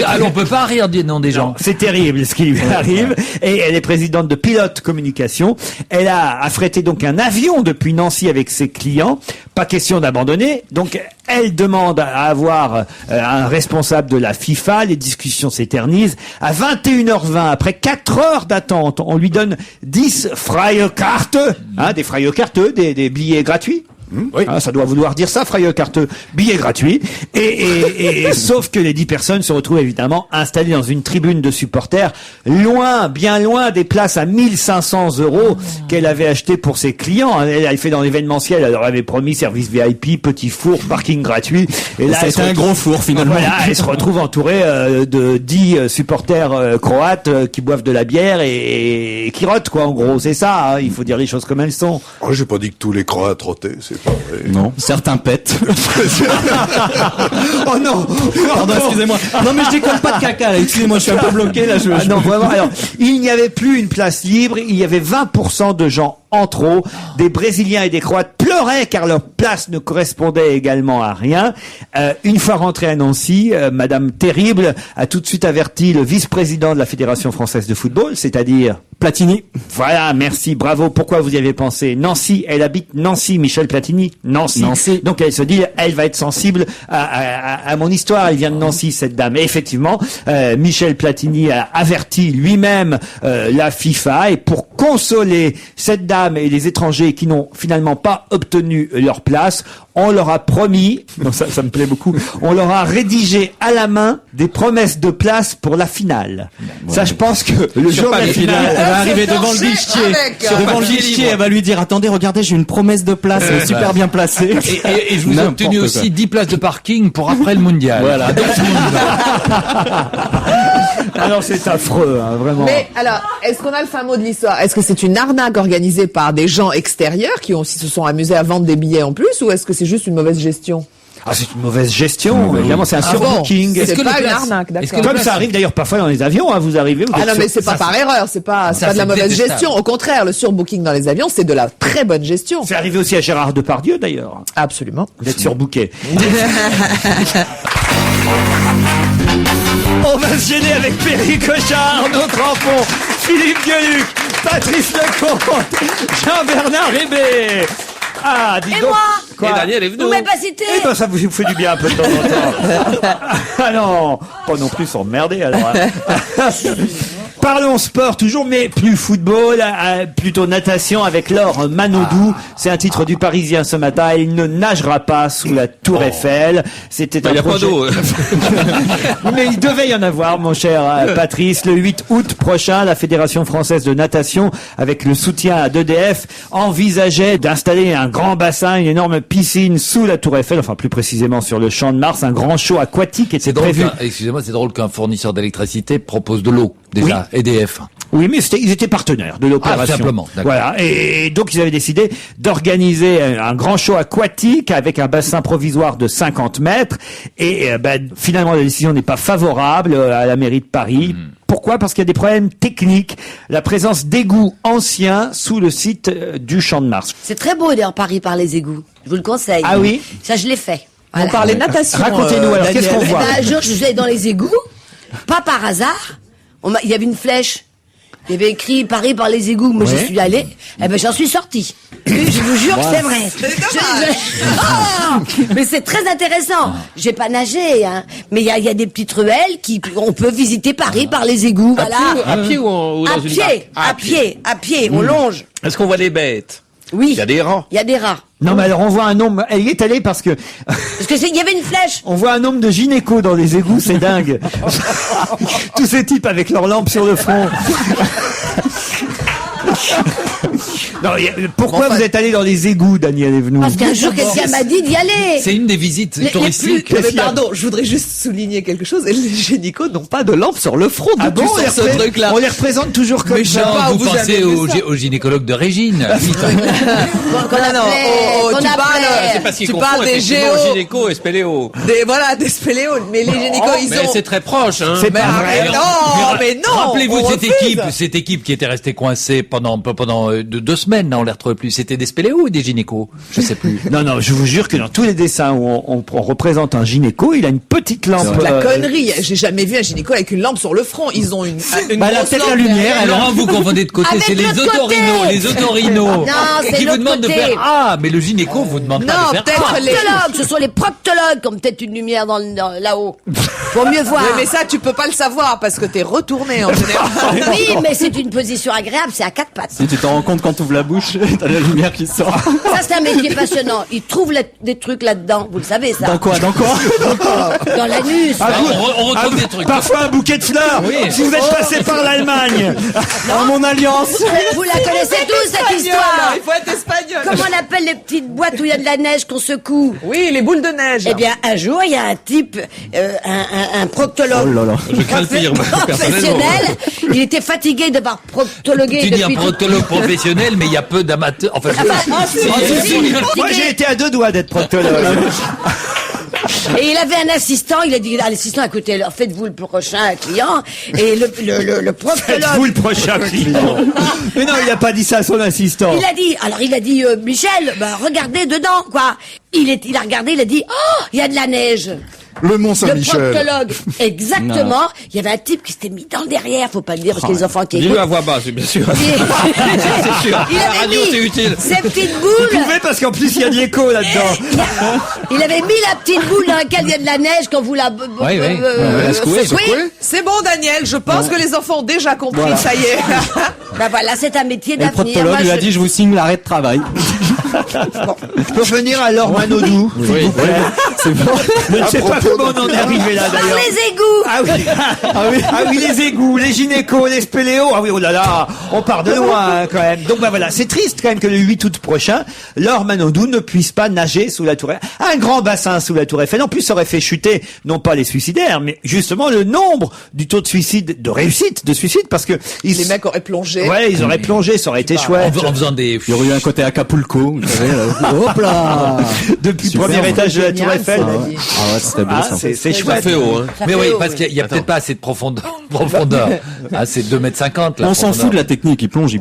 S4: Alors on peut pas rire du nom des gens.
S1: C'est terrible ce qui lui arrive. Et elle est présidente de Pilote Communication. Elle a affrété donc un avion depuis Nancy avec ses clients. Pas question d'abandonner. Donc elle demande à avoir un responsable de la FIFA. Les discussions s'éternisent. À 21h20, après 4 heures d'attente, on lui donne 10 Freie-Karte, des Freie-Karte, des billets gratuits. Oui. Ça doit vouloir dire ça, Freie-Karte, billet gratuit. Et sauf que les 10 personnes se retrouvent évidemment installées dans une tribune de supporters, loin, bien loin des places à 1500 euros qu'elle avait achetées pour ses clients. Elle fait dans l'événementiel, elle leur avait promis service VIP, petit four, parking gratuit. Et là,
S3: c'était un gros four finalement.
S1: Voilà, elle se retrouve entourée de 10 supporters croates qui boivent de la bière et qui rotent, quoi, en gros. C'est ça, il faut dire les choses comme elles sont.
S5: Oh, j'ai pas dit que tous les Croates rotaient, c'est pas vrai.
S3: Non, certains pètent.
S1: Oh non,
S3: pardon, excusez-moi. Non mais je déconne pas de Kaka là, excusez-moi, je suis un peu bloqué là.
S1: Non, vraiment. Alors, il n'y avait plus une place libre, il y avait 20% de gens en trop. Des Brésiliens et des Croates pleuraient car leur place ne correspondait également à rien. Une fois rentrée à Nancy, Madame Terrible a tout de suite averti le vice-président de la Fédération française de football, c'est-à-dire
S3: Platini.
S1: Voilà, merci, bravo. Pourquoi vous y avez pensé? Nancy, elle habite Nancy, Michel Platini. Nancy. Donc elle se dit, elle va être sensible à mon histoire. Elle vient de Nancy, cette dame. Et effectivement, Michel Platini a averti lui-même la FIFA. Et pour consoler cette dame et les étrangers qui n'ont finalement pas obtenu leur place, on leur a promis, donc ça me plaît beaucoup, on leur a rédigé à la main des promesses de place pour la finale. Ouais. Ça, je pense que le jour de la finale,
S3: elle va arriver devant le guichet. Devant le guichet, elle va lui dire, attendez, regardez, j'ai une promesse de place, elle est super bien placée.
S4: Et je vous ai obtenu aussi 10 places de parking pour après le mondial.
S3: Voilà.
S1: Alors c'est affreux, vraiment.
S2: Mais alors, est-ce qu'on a le fin mot de l'histoire? Est-ce que c'est une arnaque organisée par des gens extérieurs qui aussi se sont amusés à vendre des billets en plus, ou est-ce que c'est juste une mauvaise gestion?
S1: C'est une mauvaise gestion, évidemment, c'est un surbooking.
S2: Bon, c'est pas une arnaque, d'accord.
S1: Comme ça arrive d'ailleurs parfois dans les avions, vous arrivez...
S2: non, mais c'est pas par erreur, c'est pas de la mauvaise gestion. Au contraire, le surbooking dans les avions, c'est de la très bonne gestion.
S1: C'est arrivé aussi à Gérard Depardieu, d'ailleurs.
S2: Absolument.
S1: D'être surbooké. On va se gêner avec Perry Cochard, notre enfant, Philippe Gueluc, Patrice Lecomte, Jean-Bernard Rébé. Dis
S6: et
S1: donc.
S6: moi
S1: Quoi?
S7: Et Daniel est venu.
S6: Vous m'avez pas cité.
S1: Eh ben, ça vous fait du bien un peu de temps en temps. Ah non, pas non plus s'emmerder alors. Parlons sport toujours, mais plus football, plutôt natation avec Laure Manodou. C'est un titre du Parisien ce matin. Il ne nagera pas sous la Tour Eiffel. C'était un
S7: Il n'y a pas
S1: projet...
S7: d'eau.
S1: Mais il devait y en avoir, mon cher Patrice. Le 8 août prochain, la Fédération française de natation, avec le soutien d'EDF, envisageait d'installer un grand bassin, une énorme piscine sous la Tour Eiffel, enfin plus précisément sur le Champ de Mars. Un grand show aquatique était
S4: C'est drôle.
S1: prévu.
S4: Excusez-moi, c'est drôle qu'un fournisseur d'électricité propose de l'eau. déjà, EDF.
S1: Oui, mais ils étaient partenaires de l'opération.
S4: Ah, simplement, d'accord.
S1: Voilà. Et donc, ils avaient décidé d'organiser un grand show aquatique avec un bassin provisoire de 50 mètres. Et finalement, la décision n'est pas favorable à la mairie de Paris. Pourquoi ? Parce qu'il y a des problèmes techniques. La présence d'égouts anciens sous le site du Champ de Mars.
S6: C'est très beau d'ailleurs Paris par les égouts. Je vous le conseille.
S1: Ah oui ?
S6: Ça, je l'ai fait.
S2: On parlait natation.
S1: Racontez-nous alors, qu'est-ce qu'on voit ?
S6: Un jour, je suis allée dans les égouts, pas par hasard. Il y avait une flèche. Il y avait écrit Paris par les égouts. Moi, j'y suis allée. J'en suis sortie. Je vous jure que c'est vrai. Mais c'est très intéressant. J'ai pas nagé, hein. Mais il y a des petites ruelles on peut visiter Paris par les égouts. Voilà.
S7: À pied ou dans
S6: À
S7: une
S6: pied,
S7: barque?
S6: à pied. On longe.
S7: Est-ce qu'on voit des bêtes?
S6: Oui.
S7: Il y a des rats.
S6: Il y a des rats.
S1: Non, mais alors on voit un nombre. Elle y est allée parce que
S6: Parce que il y avait une flèche.
S1: on voit un nombre de gynécos dans les égouts, c'est dingue. Tous ces types avec leurs lampes sur le front. Non, pourquoi vous êtes allé dans les égouts, Daniel Evenou ?
S6: Parce qu'un jour, quelqu'un m'a dit d'y aller.
S4: C'est une des visites
S6: Les
S4: touristiques.
S2: Mais pardon, je voudrais juste souligner quelque chose. Et les gynécos n'ont pas de lampe sur le front.
S1: Ah bon,
S2: ce truc-là.
S1: on les représente toujours comme
S2: Mais
S1: ça.
S2: pas,
S4: Non, vous
S2: vous avez
S4: pensez
S2: vu ça
S4: au gynécologue de Régine.
S6: Qu'on appelait.
S7: C'est parce qu'ils
S2: tu
S7: confondent
S2: parles des
S7: effectivement
S2: géos.
S7: gynéco et spéléo.
S2: Des spéléos. Mais les gynécos, ils
S7: Mais
S2: ont...
S7: c'est très proche, hein.
S1: C'est pas vrai.
S2: Mais non,
S4: Rappelez-vous
S2: on
S4: cette équipe qui était restée coincée pendant 2 semaines. Là, on les retrouvait plus. C'était des spéléos ou des gynécos? Je sais plus.
S1: Non, je vous jure que dans tous les dessins où on représente un gynéco, il a une petite lampe.
S2: C'est de la connerie. J'ai jamais vu un gynéco avec une lampe sur le front. Ils ont une
S1: Bah, la
S2: grosse
S1: tête, la
S2: lampe
S1: lumière,
S2: derrière.
S4: Laurent, vous confondez de côté.
S6: Avec
S4: C'est les
S6: l'autre
S4: otorinos.
S6: côté.
S4: Les otorinos.
S6: Non, c'est
S4: qui vous
S6: l'autre
S4: demandent de
S6: côté.
S4: faire mais le gynéco vous demande pas
S2: Non,
S4: de faire
S2: peut-être les...
S6: Proctologues, ce sont les proctologues qui ont peut-être une lumière là-haut. Pour mieux voir.
S2: Mais ça, tu peux pas le savoir parce que t'es retourné en général.
S6: Oui, mais c'est une position agréable, c'est à 4 pattes.
S3: Si tu t'en rends compte quand tu ouvres la bouche, t'as la lumière qui sort.
S6: Ça, c'est un métier passionnant. Ils trouvent des trucs là-dedans. Vous le savez, ça.
S3: Dans quoi
S6: Dans l'anus.
S4: On retrouve des trucs.
S1: Parfois un bouquet de fleurs.
S4: Oui.
S1: Si vous êtes passé par l'Allemagne.
S3: Dans mon alliance.
S6: Vous la connaissez tous, cette histoire.
S2: Il faut être espagnol.
S6: Comment on appelle les petites boîtes où il y a de la neige qu'on secoue?
S2: Oui, les boules de neige.
S6: Eh bien, un jour, il y a un type, un proctologue.
S3: Oh là là.
S7: Je crains le pire, moi, personnellement.
S6: Professionnel. Il était fatigué de devoir proctologuer
S4: Tu dis un
S6: depuis
S4: proctologue professionnel, mais il y a peu d'amateurs. Enfin,
S1: Moi, j'ai été à 2 doigts d'être proctologue.
S6: Et il avait un assistant, il a dit à l'assistant, écoutez, alors faites-vous le prochain client. Et le
S1: Faites-vous
S6: proctologue,
S1: le prochain client. Mais non, il a pas dit ça à son assistant.
S6: il a dit, Michel, regardez dedans, quoi. Il a regardé, il a dit, oh, il y a de la neige.
S5: Le Mont
S6: Le
S5: Saint-Michel.
S6: proctologue, exactement. Il y avait un type qui s'était mis dans le derrière, faut pas le dire parce que les enfants qui écoutent.
S7: Dis-le à voix basse, bien sûr. C'est sûr.
S6: Il
S7: La
S6: avait
S7: radio,
S6: mis
S7: c'est utile.
S6: ses petites
S1: Vous
S6: boules.
S1: pouvez parce qu'en plus il y a de l'écho là-dedans.
S6: Il avait mis la petite boule dans laquelle il y a de la neige quand vous la secouez.
S2: C'est bon, Daniel. Je pense que les enfants ont déjà compris.
S3: Voilà.
S2: Ça y est.
S6: Ben voilà, c'est un métier
S3: Et le
S6: d'avenir.
S3: proctologue
S6: Moi,
S3: lui a dit, je vous signe l'arrêt de travail.
S1: Pour venir à Laure Manodou, s'il vous plaît.
S3: C'est bon.
S1: Je ne sais pas comment on en est arrivé là
S6: Par
S1: d'ailleurs.
S6: les égouts.
S1: Ah oui, les égouts, les gynécos, les spéléos. Ah oui, oh là là, on part de loin hein, quand même. Donc bah voilà, c'est triste quand même que le 8 août prochain, Laure Manodou ne puisse pas nager sous la Tour Eiffel. Un grand bassin sous la Tour Eiffel. En plus, ça aurait fait chuter non pas les suicidaires, mais justement le nombre du taux de suicide, de réussite, de suicide, parce que
S2: Les mecs auraient plongé.
S1: ouais, ils auraient plongé, ça aurait été chouette.
S4: en faisant des.
S3: Il y aurait eu un côté Acapulco, vous savez. Hop là.
S1: Depuis le
S3: Super,
S1: premier
S3: ouais.
S1: étage de la Tour
S2: Génial,
S1: Eiffel.
S2: ça.
S3: Ah ouais, c'était beau
S1: Ah,
S3: ça.
S1: c'est
S7: Ça
S1: chouette.
S7: fait haut, hein.
S4: Mais
S6: fait
S4: oui,
S6: haut,
S4: parce qu'il y a peut-être pas assez de profondeur. Ah, c'est 2,50 m là.
S3: On s'en fout de la technique, il plonge.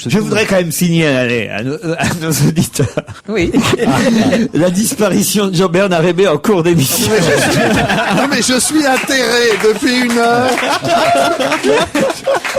S1: Je voudrais quand même signer à nos auditeurs
S2: Oui.
S1: la disparition de Jean-Bernard Hébé en cours d'émission.
S5: Non mais je suis atterré depuis 1 heure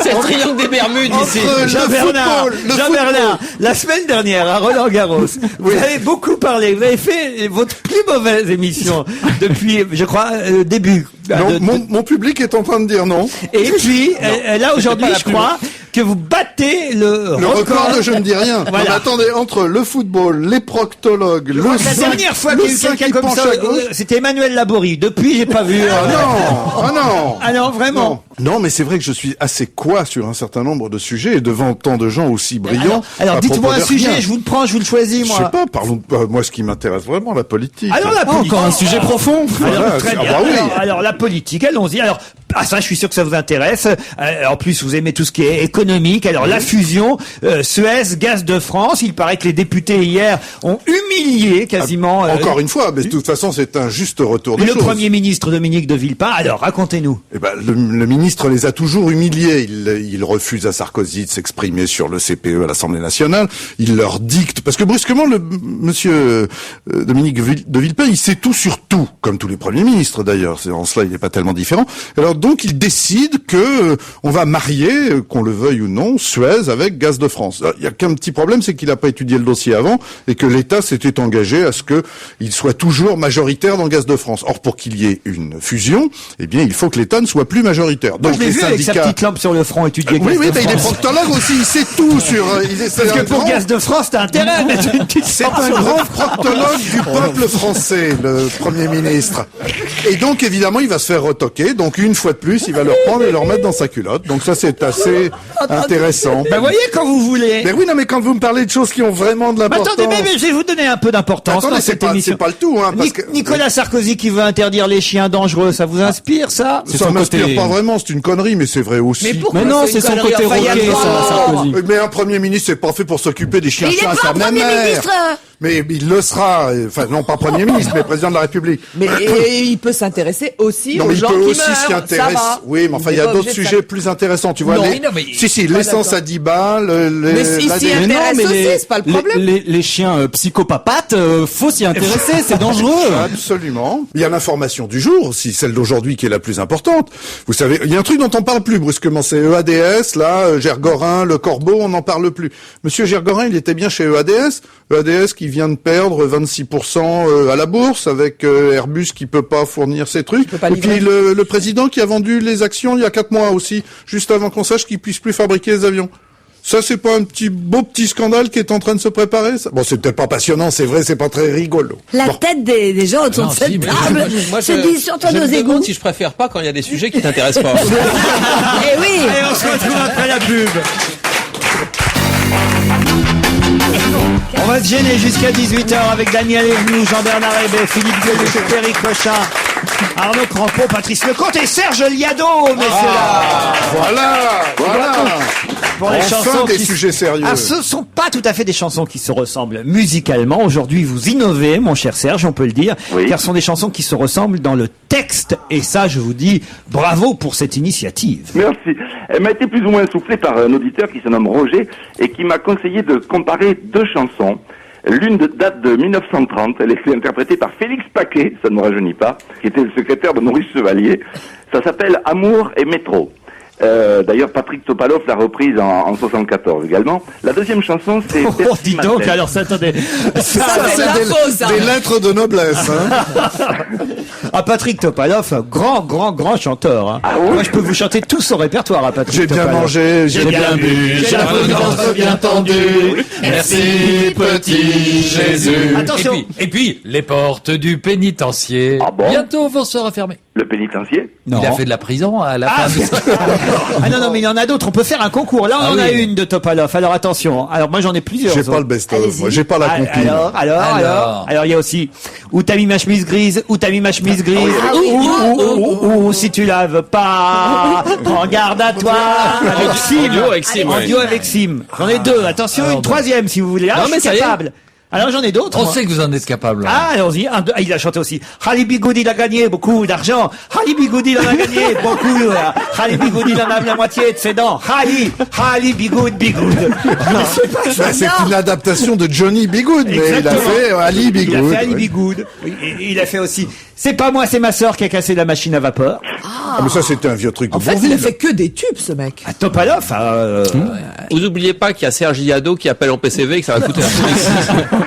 S7: C'est le triangle des Bermudes ici.
S5: entre le
S1: Jean-Bernard,
S5: football, le
S1: Jean-Bernard, la semaine dernière à Roland-Garros, vous avez beaucoup parlé, vous avez fait votre plus mauvaise émission depuis, je crois, début.
S5: Non, mon public est en train de dire non.
S1: Et puis, là aujourd'hui, je crois que vous battez le
S5: record de je ne dis rien.
S1: Voilà.
S5: Non, mais attendez, entre le football, les proctologues, le
S1: La
S5: sein-
S1: dernière fois
S5: le
S1: qu'il y a eu
S5: sein
S1: quelqu'un
S5: qui
S1: comme
S5: penche
S1: ça,
S5: à gauche.
S1: c'était Emmanuel Laborie. Depuis, j'ai pas vu.
S5: Ah non, ah non.
S1: Ah non, vraiment.
S5: Non, mais c'est vrai que je suis assez quoi sur un certain nombre de sujets et devant tant de gens aussi brillants.
S1: Alors
S5: à
S1: dites-moi
S5: propos
S1: un
S5: de
S1: sujet,
S5: rien.
S1: je vous le prends, je vous le choisis,
S5: Je sais
S1: moi.
S5: pas, parlons. Moi, ce qui m'intéresse vraiment, la politique.
S1: Alors la politique.
S3: Encore un sujet profond.
S1: Alors,
S5: Voilà,
S1: très
S5: ah
S1: bien.
S5: bah oui.
S1: Alors, la politique, allons-y. Alors, Ah ça, je suis sûr que ça vous intéresse. En plus, vous aimez tout ce qui est économique. Alors la fusion Suez, Gaz de France. Il paraît que les députés hier ont humilié quasiment.
S5: Encore une fois, mais de toute façon, c'est un juste retour des
S1: le
S5: choses.
S1: Premier ministre Dominique de Villepin. Alors racontez-nous.
S5: Eh ben, le ministre les a toujours humiliés. Il refuse à Sarkozy de s'exprimer sur le CPE à l'Assemblée nationale. Il leur dicte, parce que brusquement, monsieur Dominique de Villepin, il sait tout sur tout, comme tous les premiers ministres d'ailleurs. En cela, il n'est pas tellement différent. Alors donc, il décide que on va marier, qu'on le veuille ou non, Suez avec Gaz de France. Alors, il y a qu'un petit problème, c'est qu'il n'a pas étudié le dossier avant et que l'État s'était engagé à ce que il soit toujours majoritaire dans Gaz de France. Or, pour qu'il y ait une fusion, eh bien, il faut que l'État ne soit plus majoritaire.
S1: Donc,
S5: Donc,
S1: je l'ai vu avec sa petite lampe sur le front étudier
S5: oui,
S1: Gaz de
S5: mais il est
S1: France.
S5: proctologue aussi, il sait tout sur...
S1: Parce que pour Gaz de France, t'as intérêt à mettre une petite
S5: C'est
S1: lampe
S5: un
S1: sur le
S5: grand
S1: front.
S5: proctologue du peuple français, le Premier ministre. Et donc, évidemment, il va se faire retoquer. Donc, une fois de plus, il va le reprendre et le remettre dans sa culotte. Donc, ça, c'est assez intéressant.
S1: Ben voyez quand vous voulez.
S5: Mais oui, non, mais quand vous me parlez de choses qui ont vraiment de
S1: Mais
S5: l'importance...
S1: attendez, mais je vais vous donner un peu d'importance
S5: Attendez,
S1: dans
S5: c'est
S1: cette
S5: pas
S1: émission.
S5: le tout, hein, parce que...
S1: Nicolas Sarkozy qui veut interdire les chiens dangereux, ça vous inspire ça?
S5: Ça m'inspire pas vraiment, c'est une connerie, mais c'est vrai aussi.
S2: Mais pourquoi
S3: Mais non,
S2: c'est
S3: c'est
S2: une
S3: son
S2: connerie?
S3: côté
S2: Enfin, il y a
S3: roquet,
S2: pas-
S3: ça, Sarkozy.
S5: Mais un Premier ministre, c'est pas fait pour s'occuper des chiens
S6: Il est
S5: chats à
S6: pas
S5: sa même
S6: Premier
S5: mère.
S6: ministre.
S5: Mais il le sera, enfin non pas Premier ministre, mais Président de la République.
S2: Mais et il peut s'intéresser aussi
S5: Non,
S2: aux
S5: mais il
S2: gens
S5: peut
S2: qui
S5: aussi s'y
S2: meurent. Ça
S5: intéresser.
S2: va.
S5: Oui, mais enfin, il y a
S2: est pas
S5: d'autres
S2: obligé de
S5: sujets plus intéressants, tu vois.
S4: Non,
S5: les-
S4: non, mais-
S5: Si, l'essence à 10 balles,
S2: Mais s'il s'y
S5: l'ADN.
S2: intéresse aussi, c'est pas le problème.
S3: les chiens psychopathes, faut s'y intéresser, c'est dangereux.
S5: Absolument. Il y a l'information du jour aussi, celle d'aujourd'hui qui est la plus importante. Vous savez, il y a un truc dont on parle plus brusquement, c'est EADS, là, Gergorin, Le Corbeau, on n'en parle plus. Monsieur Gergorin, il était bien chez EADS. EADS qui vient de perdre 26% à la bourse avec Airbus qui peut pas fournir ses trucs.
S2: peut pas
S5: Et puis
S2: livrer.
S5: le président qui a vendu les actions il y a 4 mois aussi, juste avant qu'on sache qu'il puisse plus fabriquer les avions. Ça, c'est pas un beau petit scandale qui est en train de se préparer, ça? Bon, c'est peut-être pas passionnant, c'est vrai, c'est pas très rigolo.
S6: La
S5: Bon.
S6: tête des gens autour
S4: Non,
S6: de cette
S4: si, mais-
S6: table se dit sur toi
S7: je
S6: nos
S7: me demande
S6: égouts.
S7: si je préfère pas quand il y a des sujets qui t'intéressent pas.
S6: Eh oui.
S1: Et on se retrouve après la pub. On va se gêner jusqu'à 18h avec Daniel Evenou, Jean-Bernard Hébé, Philippe Gueluc, Thierry Cochin, Arnaud Crampon, Patrice Lecomte et Serge Liado, messieurs là.
S5: Voilà.
S1: Pour les
S5: Enfin,
S1: chansons
S5: des
S1: qui-
S5: sujets sérieux.
S1: Ah, ce sont pas tout à fait des chansons qui se ressemblent musicalement. Aujourd'hui, vous innovez, mon cher Serge, on peut le dire,
S8: Oui.
S1: car ce sont des chansons qui se ressemblent dans le texte. Et ça, je vous dis, bravo pour cette initiative.
S8: Merci. Elle m'a été plus ou moins soufflée par un auditeur qui se nomme Roger et qui m'a conseillé de comparer deux chansons. L'une date de 1930, elle est interprétée par Félix Paquet, ça ne me rajeunit pas, qui était le secrétaire de Maurice Chevalier. Ça s'appelle Amour et Métro. D'ailleurs, Patrick Topalov l'a reprise en 74 également. La deuxième chanson, c'est
S1: Oh,
S8: Percy
S1: dis donc,
S8: Madeleine.
S1: alors ça, attendez.
S2: Ça, c'est de l'info, ça.
S5: Des lettres de noblesse, hein.
S1: Ah, Patrick Topalov, grand chanteur. Hein.
S8: Ah oui.
S1: Moi, je peux vous chanter tout son répertoire à Patrick
S5: J'ai bien
S1: Topalov.
S5: mangé, j'ai bien bu,
S1: j'ai la providence
S5: bien tendu.
S4: Merci, petit Jésus.
S1: Attention.
S4: Et puis, les portes du pénitencier,
S8: Ah bon
S4: bientôt vont se refermer.
S8: Le pénitencier.
S3: Non.
S4: Il a fait de la prison à la
S1: Ah,
S4: fin de
S1: ah non, mais il y en a d'autres. On peut faire un concours. Là, on
S4: Ah
S1: en a
S4: oui.
S1: une de Topalov. Alors attention. Alors moi, j'en ai plusieurs.
S5: J'ai
S1: autres.
S5: pas le best-of,
S6: Allez-y.
S5: moi, j'ai pas la compile.
S1: Alors, il y a aussi où t'as mis ma chemise grise, où t'as mis ma chemise grise, ou si tu la veux pas, prends garde à toi. Avec Sim,
S7: duo avec Sim,
S1: en
S7: ouais.
S1: duo avec Sim. J'en ai deux. Attention, une troisième si vous voulez. Ah,
S7: Non,
S1: je
S7: mais
S1: suis
S7: ça y est.
S1: capable. Alors j'en ai d'autres.
S4: On
S1: moi.
S4: sait que vous en êtes capable.
S1: Ah, allons-y. Il a chanté aussi. Ali Bigoud, il a gagné beaucoup d'argent. Ali Bigoud, il en a gagné beaucoup. Ali Bigoud, il en a la moitié de ses dents. Ali Bigoud.
S5: Bah, c'est une adaptation de Johnny B. Good, mais il a
S1: Exactement.
S5: fait Ali B.
S1: Il a
S5: Good.
S1: fait Ali
S5: oui.
S1: Bigoud. Oui, et il a fait aussi. C'est pas moi, c'est ma sœur qui a cassé la machine à vapeur.
S5: Ah, mais ça, c'était un vieux truc de
S2: En fait, il
S5: Bourville.
S2: a fait que des tubes, ce mec.
S1: À Topalov.
S7: Vous oubliez pas qu'il y a Serge Liado qui appelle en PCV et que ça va coûter un peu.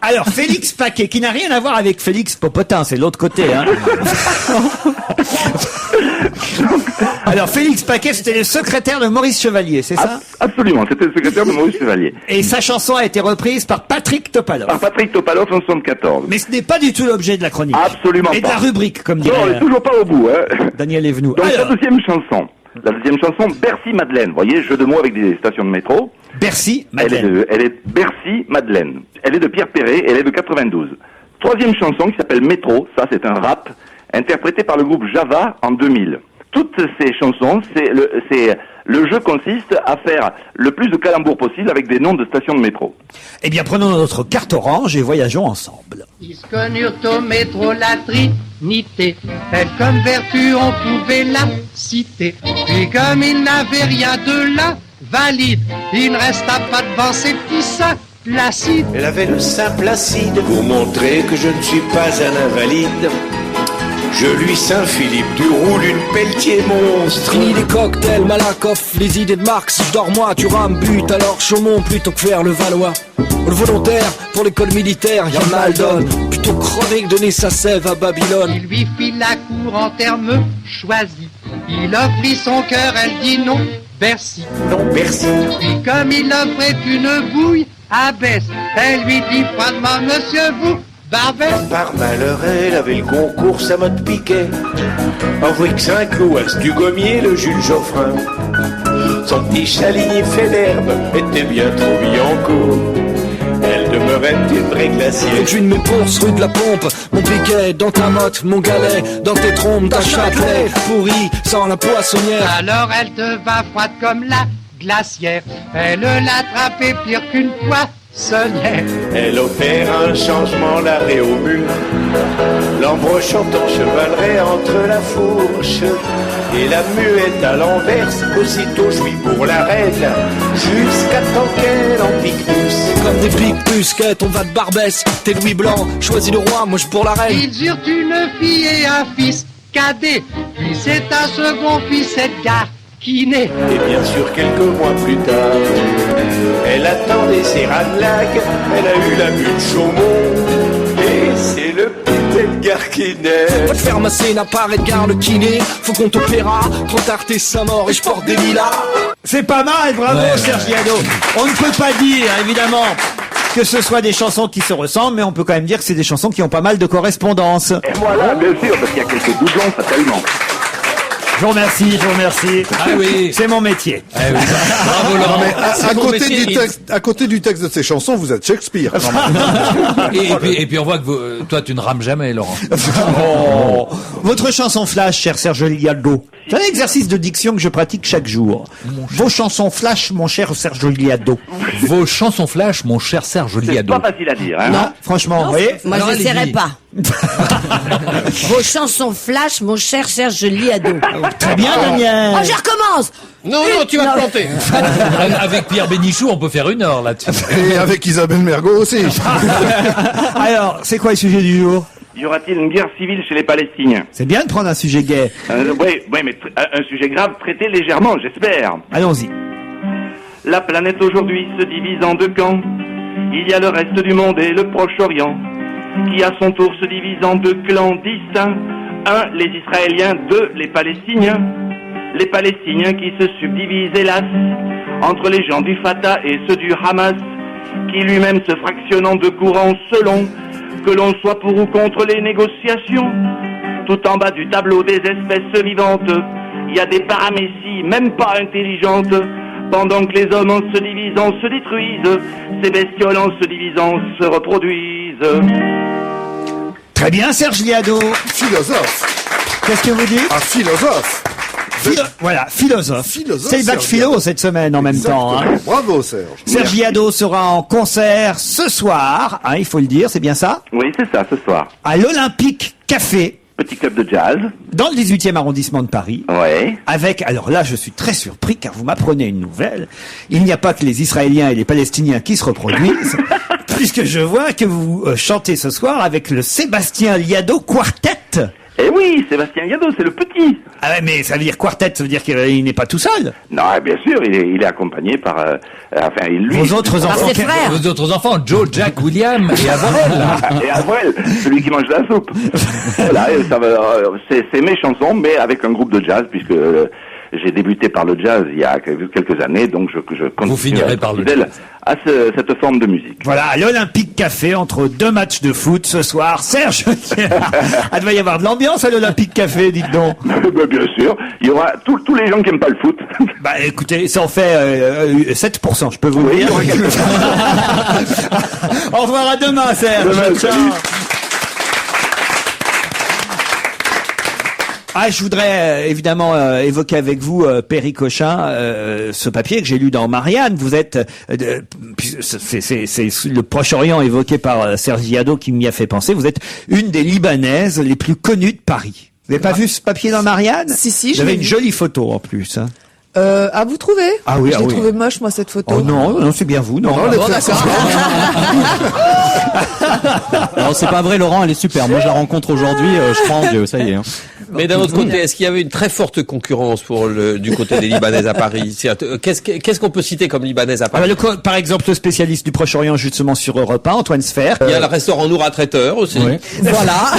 S1: Alors, Félix Paquet, qui n'a rien à voir avec Félix Popotin, c'est l'autre côté. Hein. Alors, Félix Paquet, c'était le secrétaire de Maurice Chevalier, c'est ça?
S8: Absolument, c'était le secrétaire de Maurice Chevalier.
S1: Et sa chanson a été reprise par Patrick Topalov.
S8: Par Patrick Topalov en 74.
S1: Mais ce n'est pas du tout l'objet de la chronique.
S8: Absolument
S1: Et de
S8: pas.
S1: la rubrique, comme
S8: Non,
S1: dirait
S8: on est toujours pas au bout, hein.
S1: Daniel Evenou.
S8: Donc
S1: Alors,
S8: la deuxième chanson, Bercy Madeleine. Vous voyez, jeu de mots avec des stations de métro.
S1: Bercy, Madeleine.
S8: Elle est Bercy Madeleine. Elle est de Pierre Perret, elle est de 92. Troisième chanson qui s'appelle Métro, ça c'est un rap. interprété par le groupe Java en 2000. Toutes ces chansons, le jeu consiste à faire le plus de calembours possible avec des noms de stations de métro.
S1: Eh bien, prenons notre carte orange et voyageons ensemble.
S9: Ils connurent au métro la Trinité, telle comme vertu on pouvait la citer. Puis comme il n'avait rien de la valide, il ne resta pas devant ses petits sacs placides.
S10: Elle avait le sein placide pour montrer que je ne suis pas un invalide. Je lui Saint-Philippe du roule une Pelletier monstre.
S11: Fini les cocktails, Malakoff, les idées de Marx. Je dors moi, tu rames, but, alors Chaumont plutôt que faire le Valois. Le volontaire, pour l'école militaire, y'a mal donne. Plutôt crever que donner sa sève à Babylone.
S9: Il lui fit la cour en termes choisis. Il offrit son cœur, elle dit non, Bercy.
S10: Non, Bercy.
S9: Puis comme il offrait une bouille à Besse, elle lui dit froidement, monsieur, vous Barbès.
S10: Par malheur, elle avait le concours, ça mode piquet. Henri Saint-Cloas, du Gommier, le Jules Geoffrin. Son petit chaligny fait d'herbe était bien trop Bianco. Elle demeurait une vraie glacière.
S11: Une de mes bourses rue de la Pompe, mon piquet dans ta motte, mon galet dans tes trompes d'un Châtelet pourri sans la poissonnière.
S9: Alors elle devint froide comme la glacière. Elle l'attrapait pire qu'une poissonnière.
S10: Elle opère un changement, l'arrêt au mur. L'embrochant en chevalerait entre la fourche et la muette à l'enverse. Aussitôt je suis pour la reine, jusqu'à temps qu'elle en pique tous.
S11: Comme des piques busquettes, on va de Barbès. T'es Louis Blanc, choisis le roi, moi je pour la reine.
S9: Ils eurent une fille et un fils cadet. Puis c'est un second fils, Edgar, qui naît.
S10: Et bien sûr quelques mois plus tard, elle attendait ses Ranelagh, elle a eu la bulle Chaumont. Et c'est le petit Edgar qui naît.
S11: Va te faire masser, n'a pas Edgar le kiné. Faut qu'on t'opéra, trop tard t'es sa mort et je porte des lilas.
S1: C'est pas mal, bravo Serge Liado. On ne peut pas dire, évidemment, que ce soit des chansons qui se ressemblent, mais on peut quand même dire que c'est des chansons qui ont pas mal de correspondances.
S8: Et voilà, bien sûr, parce qu'il y a quelques doublons fatalement.
S1: Je vous remercie.
S4: Ah oui.
S1: C'est mon métier.
S4: Ah oui. Bravo Laurent.
S5: À côté du texte de ces chansons, vous êtes Shakespeare. quand même.
S4: Et puis on voit que toi tu ne rames jamais Laurent.
S1: Oh. Votre chanson flash, cher Serge Liado. C'est un exercice de diction que je pratique chaque jour. Vos chansons flash, mon cher Serge Liado.
S4: Vos chansons flash, mon cher Serge
S8: C'est
S4: Liado.
S8: pas facile à dire, hein.
S1: Non, franchement, vous voyez.
S6: Moi,
S4: Alors,
S6: je n'essaierai
S4: allez-y.
S6: pas. Vos chansons flash, mon cher Serge Liado.
S1: Très bien, Daniel.
S6: Oh, je recommence.
S7: Non, tu vas te planter.
S4: Avec Pierre Bénichou, on peut faire 1 heure là-dessus.
S5: Et avec Isabelle Mergo aussi.
S1: Alors, c'est quoi le sujet du jour?
S8: Y aura-t-il une guerre civile chez les Palestiniens?
S1: C'est bien de prendre un sujet gay.
S8: Oui, mais un sujet grave traité légèrement, j'espère.
S1: Allons-y.
S8: La planète aujourd'hui se divise en deux camps. Il y a le reste du monde et le Proche-Orient, qui à son tour se divise en deux clans distincts. Un, les Israéliens, deux, les Palestiniens. Les Palestiniens qui se subdivisent, hélas, entre les gens du Fatah et ceux du Hamas, qui lui-même se fractionne en deux courants selon que l'on soit pour ou contre les négociations. Tout en bas du tableau des espèces vivantes, il y a des paramécies, même pas intelligentes. Pendant que les hommes en se divisant se détruisent, ces bestioles en se divisant se reproduisent.
S1: Très bien, Serge Liado.
S5: Philosophe.
S1: Qu'est-ce que vous dites?
S5: Un philosophe.
S1: Voilà, philosophe. C'est le bac
S5: Serge
S1: philo
S5: Liado.
S1: cette semaine en même temps. Hein.
S5: Bravo, Serge.
S1: Serge Liado sera en concert ce soir, hein, il faut le dire, c'est bien ça,
S8: Oui, c'est ça, ce soir.
S1: à l'Olympique Café,
S8: Petit club de jazz.
S1: dans le 18e arrondissement de Paris.
S8: Ouais.
S1: Avec, alors là, je suis très surpris car vous m'apprenez une nouvelle. Il n'y a pas que les Israéliens et les Palestiniens qui se reproduisent, puisque je vois que vous chantez ce soir avec le Sébastien Liado Quartet.
S8: Eh oui, Sébastien Liado, c'est le petit.
S1: Ah ouais, mais ça veut dire quartet, ça veut dire qu'il n'est pas tout seul.
S8: Non, bien sûr, il est accompagné par... lui...
S1: Vos autres
S6: Par
S1: enfants.
S6: ses frères.
S4: Vos autres enfants, Joe, Jack, William et Avril.
S8: Et Avril, celui qui mange la soupe. Voilà, et ça va, c'est mes chansons, mais avec un groupe de jazz, puisque j'ai débuté par le jazz il y a quelques années, donc je continue
S4: Vous finirez
S8: à être
S4: par le
S8: fidèle à cette forme de musique.
S1: Voilà, à l'Olympique Café, entre deux matchs de foot ce soir. Serge, il va y avoir de l'ambiance à l'Olympique Café, dites donc.
S8: Bien sûr, il y aura tous les gens qui aiment pas le foot.
S1: Bah écoutez, ça en fait 7%, je peux vous le
S8: Oui,
S1: dire.
S8: il y aura quelques-
S1: Au revoir, à demain, Serge.
S8: Demain,
S1: Ciao.
S8: salut.
S1: Ah, je voudrais évidemment évoquer avec vous, Perry Cochin, ce papier que j'ai lu dans Marianne. Vous êtes, c'est le Proche-Orient évoqué par Sergi Hadot qui m'y a fait penser. Vous êtes une des Libanaises les plus connues de Paris. Vous n'avez pas vu ce papier dans Marianne?
S2: Si,
S1: Vous avez une jolie photo en plus. Hein.
S2: Vous trouvez?
S1: Ah oui,
S2: je l'ai trouvé moche, moi, cette photo.
S1: Oh non, c'est bien vous, non.
S2: Bon, d'accord.
S3: Non, c'est pas vrai, Laurent, elle est super. Moi, je la rencontre aujourd'hui, je crois en Dieu, ça y est. Hein.
S7: Mais d'un autre côté, est-ce qu'il y avait une très forte concurrence du côté des Libanaises à Paris? Qu'est-ce qu'on peut citer comme Libanaise à Paris?
S1: Par exemple, le spécialiste du Proche-Orient, justement, sur Europe 1, Antoine Sfer.
S7: Il y a le restaurant Noura Traiteur aussi.
S1: Oui.
S2: Voilà.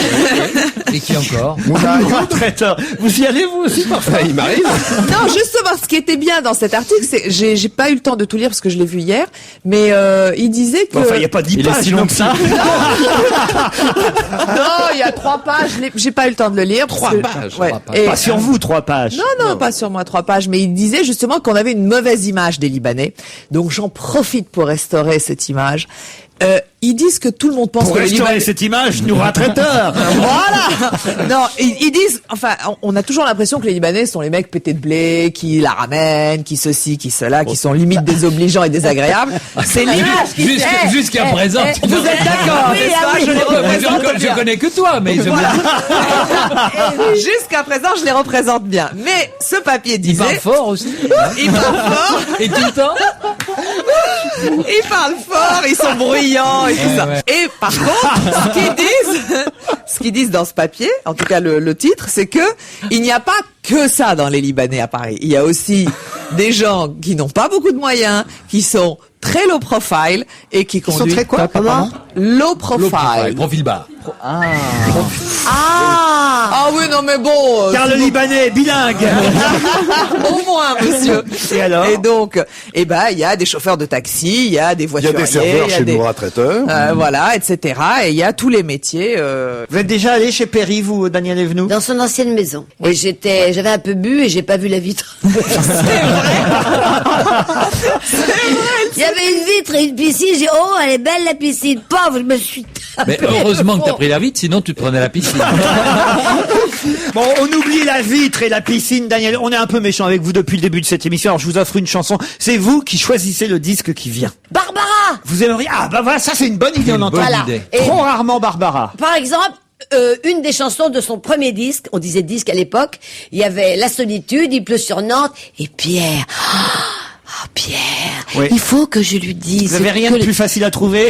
S4: Et qui encore?
S1: Noura Traiteur. Vous y allez, vous aussi, parfois?
S7: Il m'arrive.
S2: Non, justement, ce qui était bien dans cet article, c'est, j'ai pas eu le temps de tout lire parce que je l'ai vu hier, mais il disait que...
S1: Enfin, il n'y a pas 10 pages,
S3: si long
S1: donc
S3: que ça.
S2: Non, il y a 3 pages, j'ai pas eu le temps de le lire.
S7: 3 pages.
S2: Ouais.
S3: 3 pages.
S2: Et-
S1: Pas sur vous, 3 pages.
S2: Non, pas sur moi 3 pages, mais il disait justement qu'on avait une mauvaise image des Libanais. Donc j'en profite pour restaurer cette image. Ils disent que tout le monde pense
S1: Pour
S2: que les
S1: restaurer
S2: Libanais...
S1: cette image, Noura Traiteur.
S2: Voilà. Non, ils disent, enfin, on a toujours l'impression que les Libanais sont les mecs pétés de blé, qui la ramènent, qui ceci, qui cela, qui sont limite désobligeants et désagréables. C'est l'image qui
S4: Jusqu'à présent, tu
S2: vous êtes d'accord,
S6: oui,
S2: n'est-ce
S6: ah
S2: pas?
S6: oui,
S2: Je les représente
S4: je
S2: bien.
S4: connais que toi, mais je
S2: Jusqu'à présent, je les représente bien. Mais ce papier
S4: il
S2: disait...
S4: parle fort aussi.
S2: Ils parlent fort,
S4: Et tout le temps.
S2: ils parlent fort, ils sont bruyants et tout ça.
S4: ouais.
S2: Et par contre, ce qu'ils disent dans ce papier, en tout cas le titre, c'est que il n'y a pas que ça dans les Libanais à Paris. Il y a aussi des gens qui n'ont pas beaucoup de moyens, qui sont très low profile et qui conduisent...
S1: très quoi?
S2: Comment? Low profile.
S4: Profil bas.
S2: Ah oui, non mais bon...
S1: Car le Libanais est bilingue.
S2: Au moins, monsieur.
S1: Et alors?
S2: Et donc, il y a des chauffeurs de taxi, il y a des
S5: Il y a
S2: voituriers,
S5: des serveurs chez Noura Traiteur.
S2: voilà, etc. Et il y a tous les métiers.
S1: Vous êtes déjà allé chez Perry, vous, Daniel Evenou?
S6: Dans son ancienne maison. Et j'avais un peu bu et j'ai pas vu la vitre. Il y avait une vitre et une piscine, j'ai dit, oh, elle est belle la piscine. Pauvre, je me suis
S4: Mais heureusement que t'as pris la vitre, sinon tu te prenais la piscine.
S1: Bon, on oublie la vitre et la piscine, Daniel. On est un peu méchant avec vous depuis le début de cette émission. Alors, je vous offre une chanson. C'est vous qui choisissez le disque qui vient.
S6: Barbara!
S1: Vous aimeriez... Ah, bah voilà, ça c'est une bonne idée, on entend.
S4: bonne
S6: Voilà.
S4: idée.
S6: Et-
S1: Trop rarement Barbara.
S6: Par exemple, une des chansons de son premier disque, on disait disque à l'époque, il y avait La Solitude, Il pleut sur Nantes, et Pierre. Ah, Pierre,
S1: Oui.
S6: il faut que je lui dise.
S1: Vous avez rien de plus facile à trouver?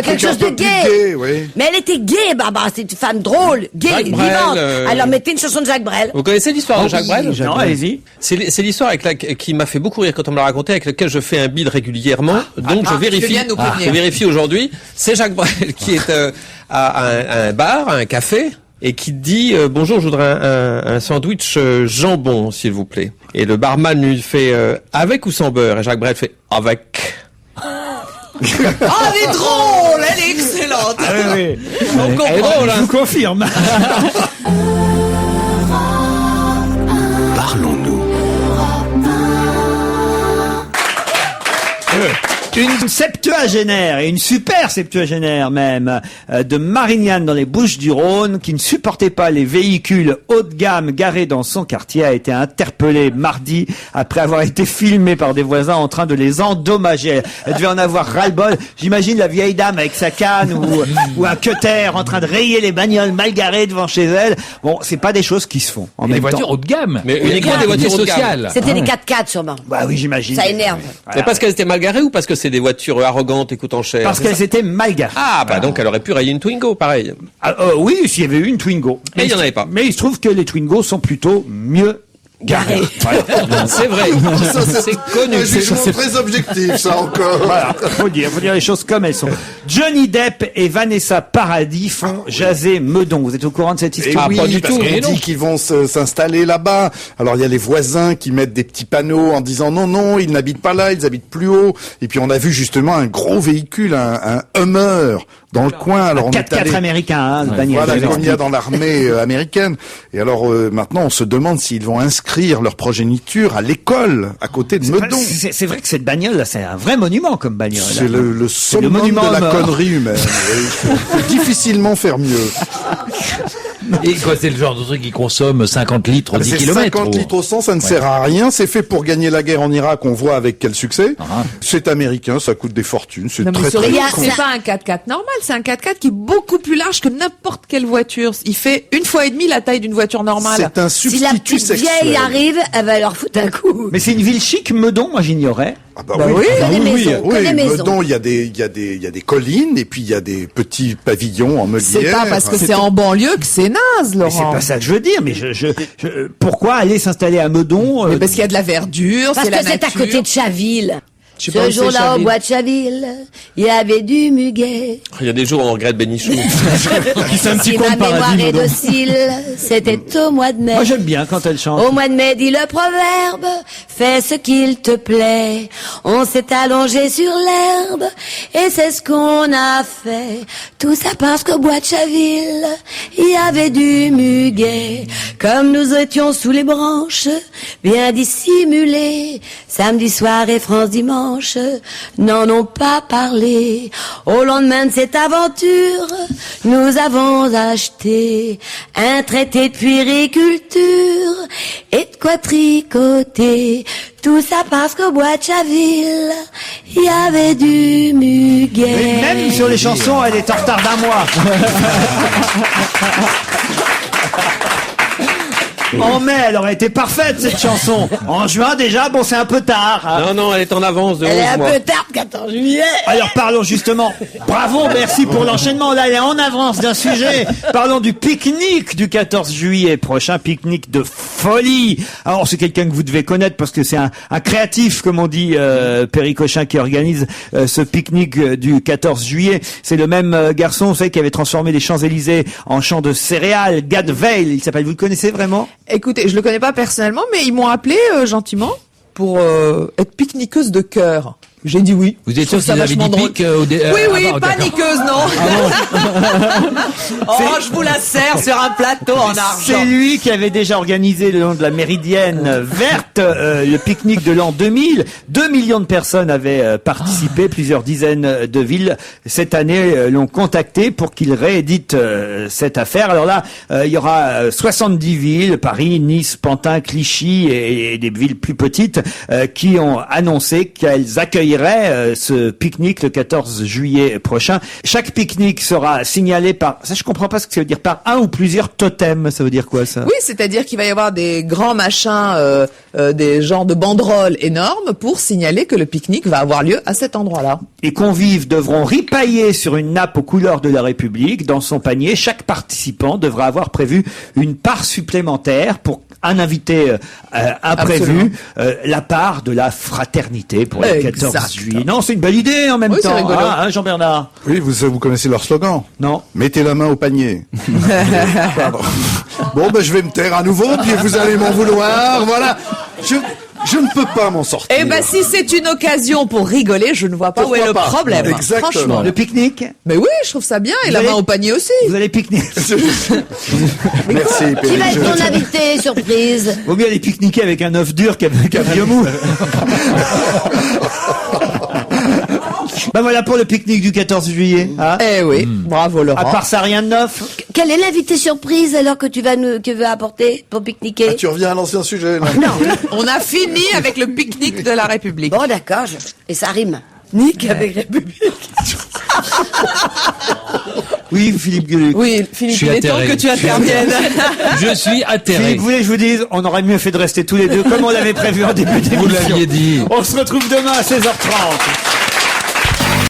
S6: Quelque chose de gay.
S5: Oui.
S6: Mais elle était gay, Barbara, c'est une femme drôle, gay,
S7: Jacques Brel,
S6: vivante. Alors mettez une chanson de Jacques Brel.
S7: Vous connaissez l'histoire de Jacques Brel?
S1: Non, allez-y.
S7: C'est l'histoire qui m'a fait beaucoup rire quand on me l'a raconté, avec laquelle je fais un bid régulièrement. Donc je vérifie.
S2: viens de nous prévenir.
S7: Je vérifie aujourd'hui. C'est Jacques Brel qui est à un bar, à un café, et qui dit bonjour, je voudrais un sandwich jambon, s'il vous plaît. Et le barman lui fait avec ou sans beurre, et Jacques Brel fait avec.
S2: Oh, elle est drôle, elle est excellente.
S1: Ah, oui, oui.
S7: On comprend,
S1: Je vous confirme.
S10: Parlons-nous.
S1: Une septuagénaire, et une super septuagénaire même, de Marignane dans les Bouches-du-Rhône, qui ne supportait pas les véhicules haut de gamme garés dans son quartier, a été interpellée mardi après avoir été filmée par des voisins en train de les endommager. Elle devait en avoir ras-le-bol. J'imagine la vieille dame avec sa canne ou un cutter en train de rayer les bagnoles mal garées devant chez elle. Bon, c'est pas des choses qui se font en
S4: Des
S1: même
S4: voitures
S1: temps.
S4: haut de gamme.
S7: Mais uniquement des voitures haut de gamme.
S4: sociales.
S6: C'était des 4x4 sûrement.
S1: Bah oui, j'imagine.
S6: Ça énerve.
S7: C'est parce qu'elles étaient mal garées ou parce que c'est des voitures arrogantes et coûtant cher?
S1: Parce
S7: c'est ça
S1: qu'elles étaient mal garées.
S7: Ah, bah donc elle aurait pu rayer une Twingo, pareil.
S1: Ah, oui, s'il y avait eu une Twingo.
S7: Mais il y en avait pas.
S1: Mais il se trouve que les Twingos sont plutôt mieux garés. Voilà.
S7: C'est vrai.
S5: Ça,
S7: C'est connu.
S5: un jugement très objectif, ça encore.
S1: Voilà, faut dire les choses comme elles sont. Johnny Depp et Vanessa Paradis font jaser Meudon. Vous êtes au courant de cette
S5: Et
S1: histoire?
S5: oui,
S7: pas du
S5: parce
S7: tout.
S5: qu'on
S7: Et non.
S5: dit qu'ils vont s'installer là-bas. Alors il y a les voisins qui mettent des petits panneaux en disant non, ils n'habitent pas là, ils habitent plus haut. Et puis on a vu justement un gros véhicule, un Hummer dans le coin. Alors on est
S1: 4x4
S5: allé...
S1: américain, hein, Daniel.
S5: Voilà, comme il y a dans l'armée américaine. Et alors maintenant, on se demande s'ils vont inscrire leur progéniture à l'école à côté de Meudon.
S1: C'est vrai que cette bagnole, là, c'est un vrai monument comme bagnole.
S5: C'est le summum
S1: monument
S5: de la
S1: mort.
S5: connerie humaine. Il faut difficilement faire mieux.
S4: Et quoi, c'est le genre de truc qui consomme 50 litres au 10
S5: C'est
S4: km.
S5: 50 litres au 100, ça ne sert à rien. C'est fait pour gagner la guerre en Irak. On voit avec quel succès. C'est américain, ça coûte des fortunes. C'est
S2: Non, mais
S5: très
S2: surtout,
S5: très
S2: c'est pas un 4x4 normal, c'est un 4x4 qui est beaucoup plus large que n'importe quelle voiture. Il fait 1,5 fois la taille d'une voiture normale.
S5: C'est un
S6: Si la
S5: substitut
S6: petite
S5: sexuel.
S6: vieille arrive, elle va leur foutre un coup.
S1: Mais c'est une ville chic, Meudon, moi j'ignorais.
S5: Ah bah
S2: Bah
S5: oui,
S2: oui.
S5: ah
S6: Que des maisons, que des maisons.
S5: Meudon, il y a des collines et puis il y a des petits pavillons en meulière.
S2: C'est pas parce que c'est en banlieue que c'est naze,
S1: Mais c'est
S2: Laurent.
S1: pas ça que je veux dire, mais pourquoi aller s'installer à Meudon
S2: Mais parce qu'il y a de la verdure,
S6: Parce
S2: c'est la
S6: que c'est à
S2: nature.
S6: côté de Chaville.
S2: Je sais pas où
S6: Ce
S2: c'est,
S6: jour-là, au
S2: Chaville.
S6: bois de Chaville, il y avait du muguet.
S7: Il y a des jours où on regrette Bénichou.
S3: C'est un petit
S6: Si
S3: conte
S6: ma mémoire
S3: paradis,
S6: est
S3: Meudon.
S6: docile, c'était au mois de mai.
S1: Moi j'aime bien quand elle chante.
S6: Au mois de mai, dit le proverbe, fais ce qu'il te plaît. On s'est allongé sur l'herbe, et c'est ce qu'on a fait. Tout ça parce qu'au bois de Chaville, il y avait du muguet. Comme nous étions sous les branches, bien dissimulés, samedi soir et France dimanche, n'en ont pas parlé. Au lendemain de cette aventure, nous avons acheté un traité de puériculture et de quoi tricoter. Tout ça parce qu'au bois de Chaville, il y avait du muguet.
S1: Mais même sur les chansons, elle est en retard d'un mois. En mai, elle aurait été parfaite cette chanson. En juin déjà, bon c'est un peu tard. Hein.
S7: Non, elle est en avance de 11
S6: Elle est un
S7: mois.
S6: peu tard, 14 juillet.
S1: Alors parlons justement. Bravo, merci pour l'enchaînement. Là, elle est en avance d'un sujet. Parlons du pique-nique du 14 juillet prochain, pique-nique de folie. Alors c'est quelqu'un que vous devez connaître parce que c'est un créatif, comme on dit, Perry Cochin, qui organise ce pique-nique du 14 juillet. C'est le même garçon, vous savez, qui avait transformé les Champs-Élysées en champs de céréales. Gad Veil, il s'appelle. Vous le connaissez vraiment?
S2: Écoutez, je le connais pas personnellement, mais ils m'ont appelé gentiment pour être pique-niqueuse de cœur. J'ai dit oui.
S4: Vous êtes
S2: Je trouve
S4: sûr
S2: ça
S4: qu'ils avaient
S2: vachement
S4: dit
S2: drôle.
S4: pique
S2: Oui,
S4: avant,
S2: pas
S4: d'accord.
S2: niqueuse, non. Oh, je vous la sers sur un plateau en argent.
S1: C'est lui qui avait déjà organisé le long de la Méridienne verte le pique-nique de l'an 2000. 2 millions de personnes avaient participé, plusieurs dizaines de villes cette année l'ont contacté pour qu'il réédite cette affaire. Alors là, il y aura 70 villes, Paris, Nice, Pantin, Clichy et des villes plus petites qui ont annoncé qu'elles accueilleraient ce pique-nique le 14 juillet prochain. Chaque pique-nique sera signalé par, ça je comprends pas ce que ça veut dire, par un ou plusieurs totems. Ça veut dire quoi ça?
S2: Oui, c'est-à-dire qu'il va y avoir des grands machins, des genres de banderoles énormes pour signaler que le pique-nique va avoir lieu à cet endroit-là.
S1: Les convives devront ripailler sur une nappe aux couleurs de la République. Dans son panier, chaque participant devra avoir prévu une part supplémentaire pour un invité imprévu, la part de la fraternité pour le 14 juillet. Non, c'est une belle idée en même
S2: Oui, c'est
S1: temps.
S2: rigolo.
S1: Hein, Jean-Bernard?
S5: Oui, vous connaissez leur slogan.
S1: Non.
S5: Mettez la main au panier. Pardon. Bon, ben je vais me taire à nouveau, puis vous allez m'en vouloir. Voilà. Je ne peux pas m'en sortir.
S2: Eh ben, si c'est une occasion pour rigoler, je ne vois pas
S5: Pourquoi
S2: où est le
S5: pas
S2: problème.
S5: Exactement.
S2: Franchement.
S1: Le pique-nique?
S2: Mais oui, je trouve ça bien. Et
S1: Vous
S2: la
S1: allez-
S2: main au panier aussi.
S1: Vous allez pique-niquer.
S5: Merci,
S6: Qui
S5: Perry.
S6: va être ton invité surprise?
S1: Vaut mieux aller pique-niquer avec un œuf dur qu'avec un vieux mou. Ben voilà pour le pique-nique du 14 juillet. Hein.
S2: Eh oui, bravo
S1: À
S2: Laurent.
S1: part ça, rien de neuf.
S6: Quel est l'invité surprise alors que tu vas apporter pour pique-niquer?
S5: Ah, tu reviens à l'ancien sujet, là.
S6: Non.
S2: On a fini avec le pique-nique de la République.
S6: Bon, d'accord, et ça rime. Nique avec République.
S1: Oui, Philippe Gueluc.
S2: Oui, Philippe,
S4: Je suis
S2: il est temps
S4: atterré.
S2: que tu interviennes.
S4: Je suis atterré.
S1: Philippe, vous voulez que je vous dise, on aurait mieux fait de rester tous les deux comme on l'avait prévu en début d'émission.
S4: Vous l'aviez dit.
S1: On se retrouve demain à 16h30.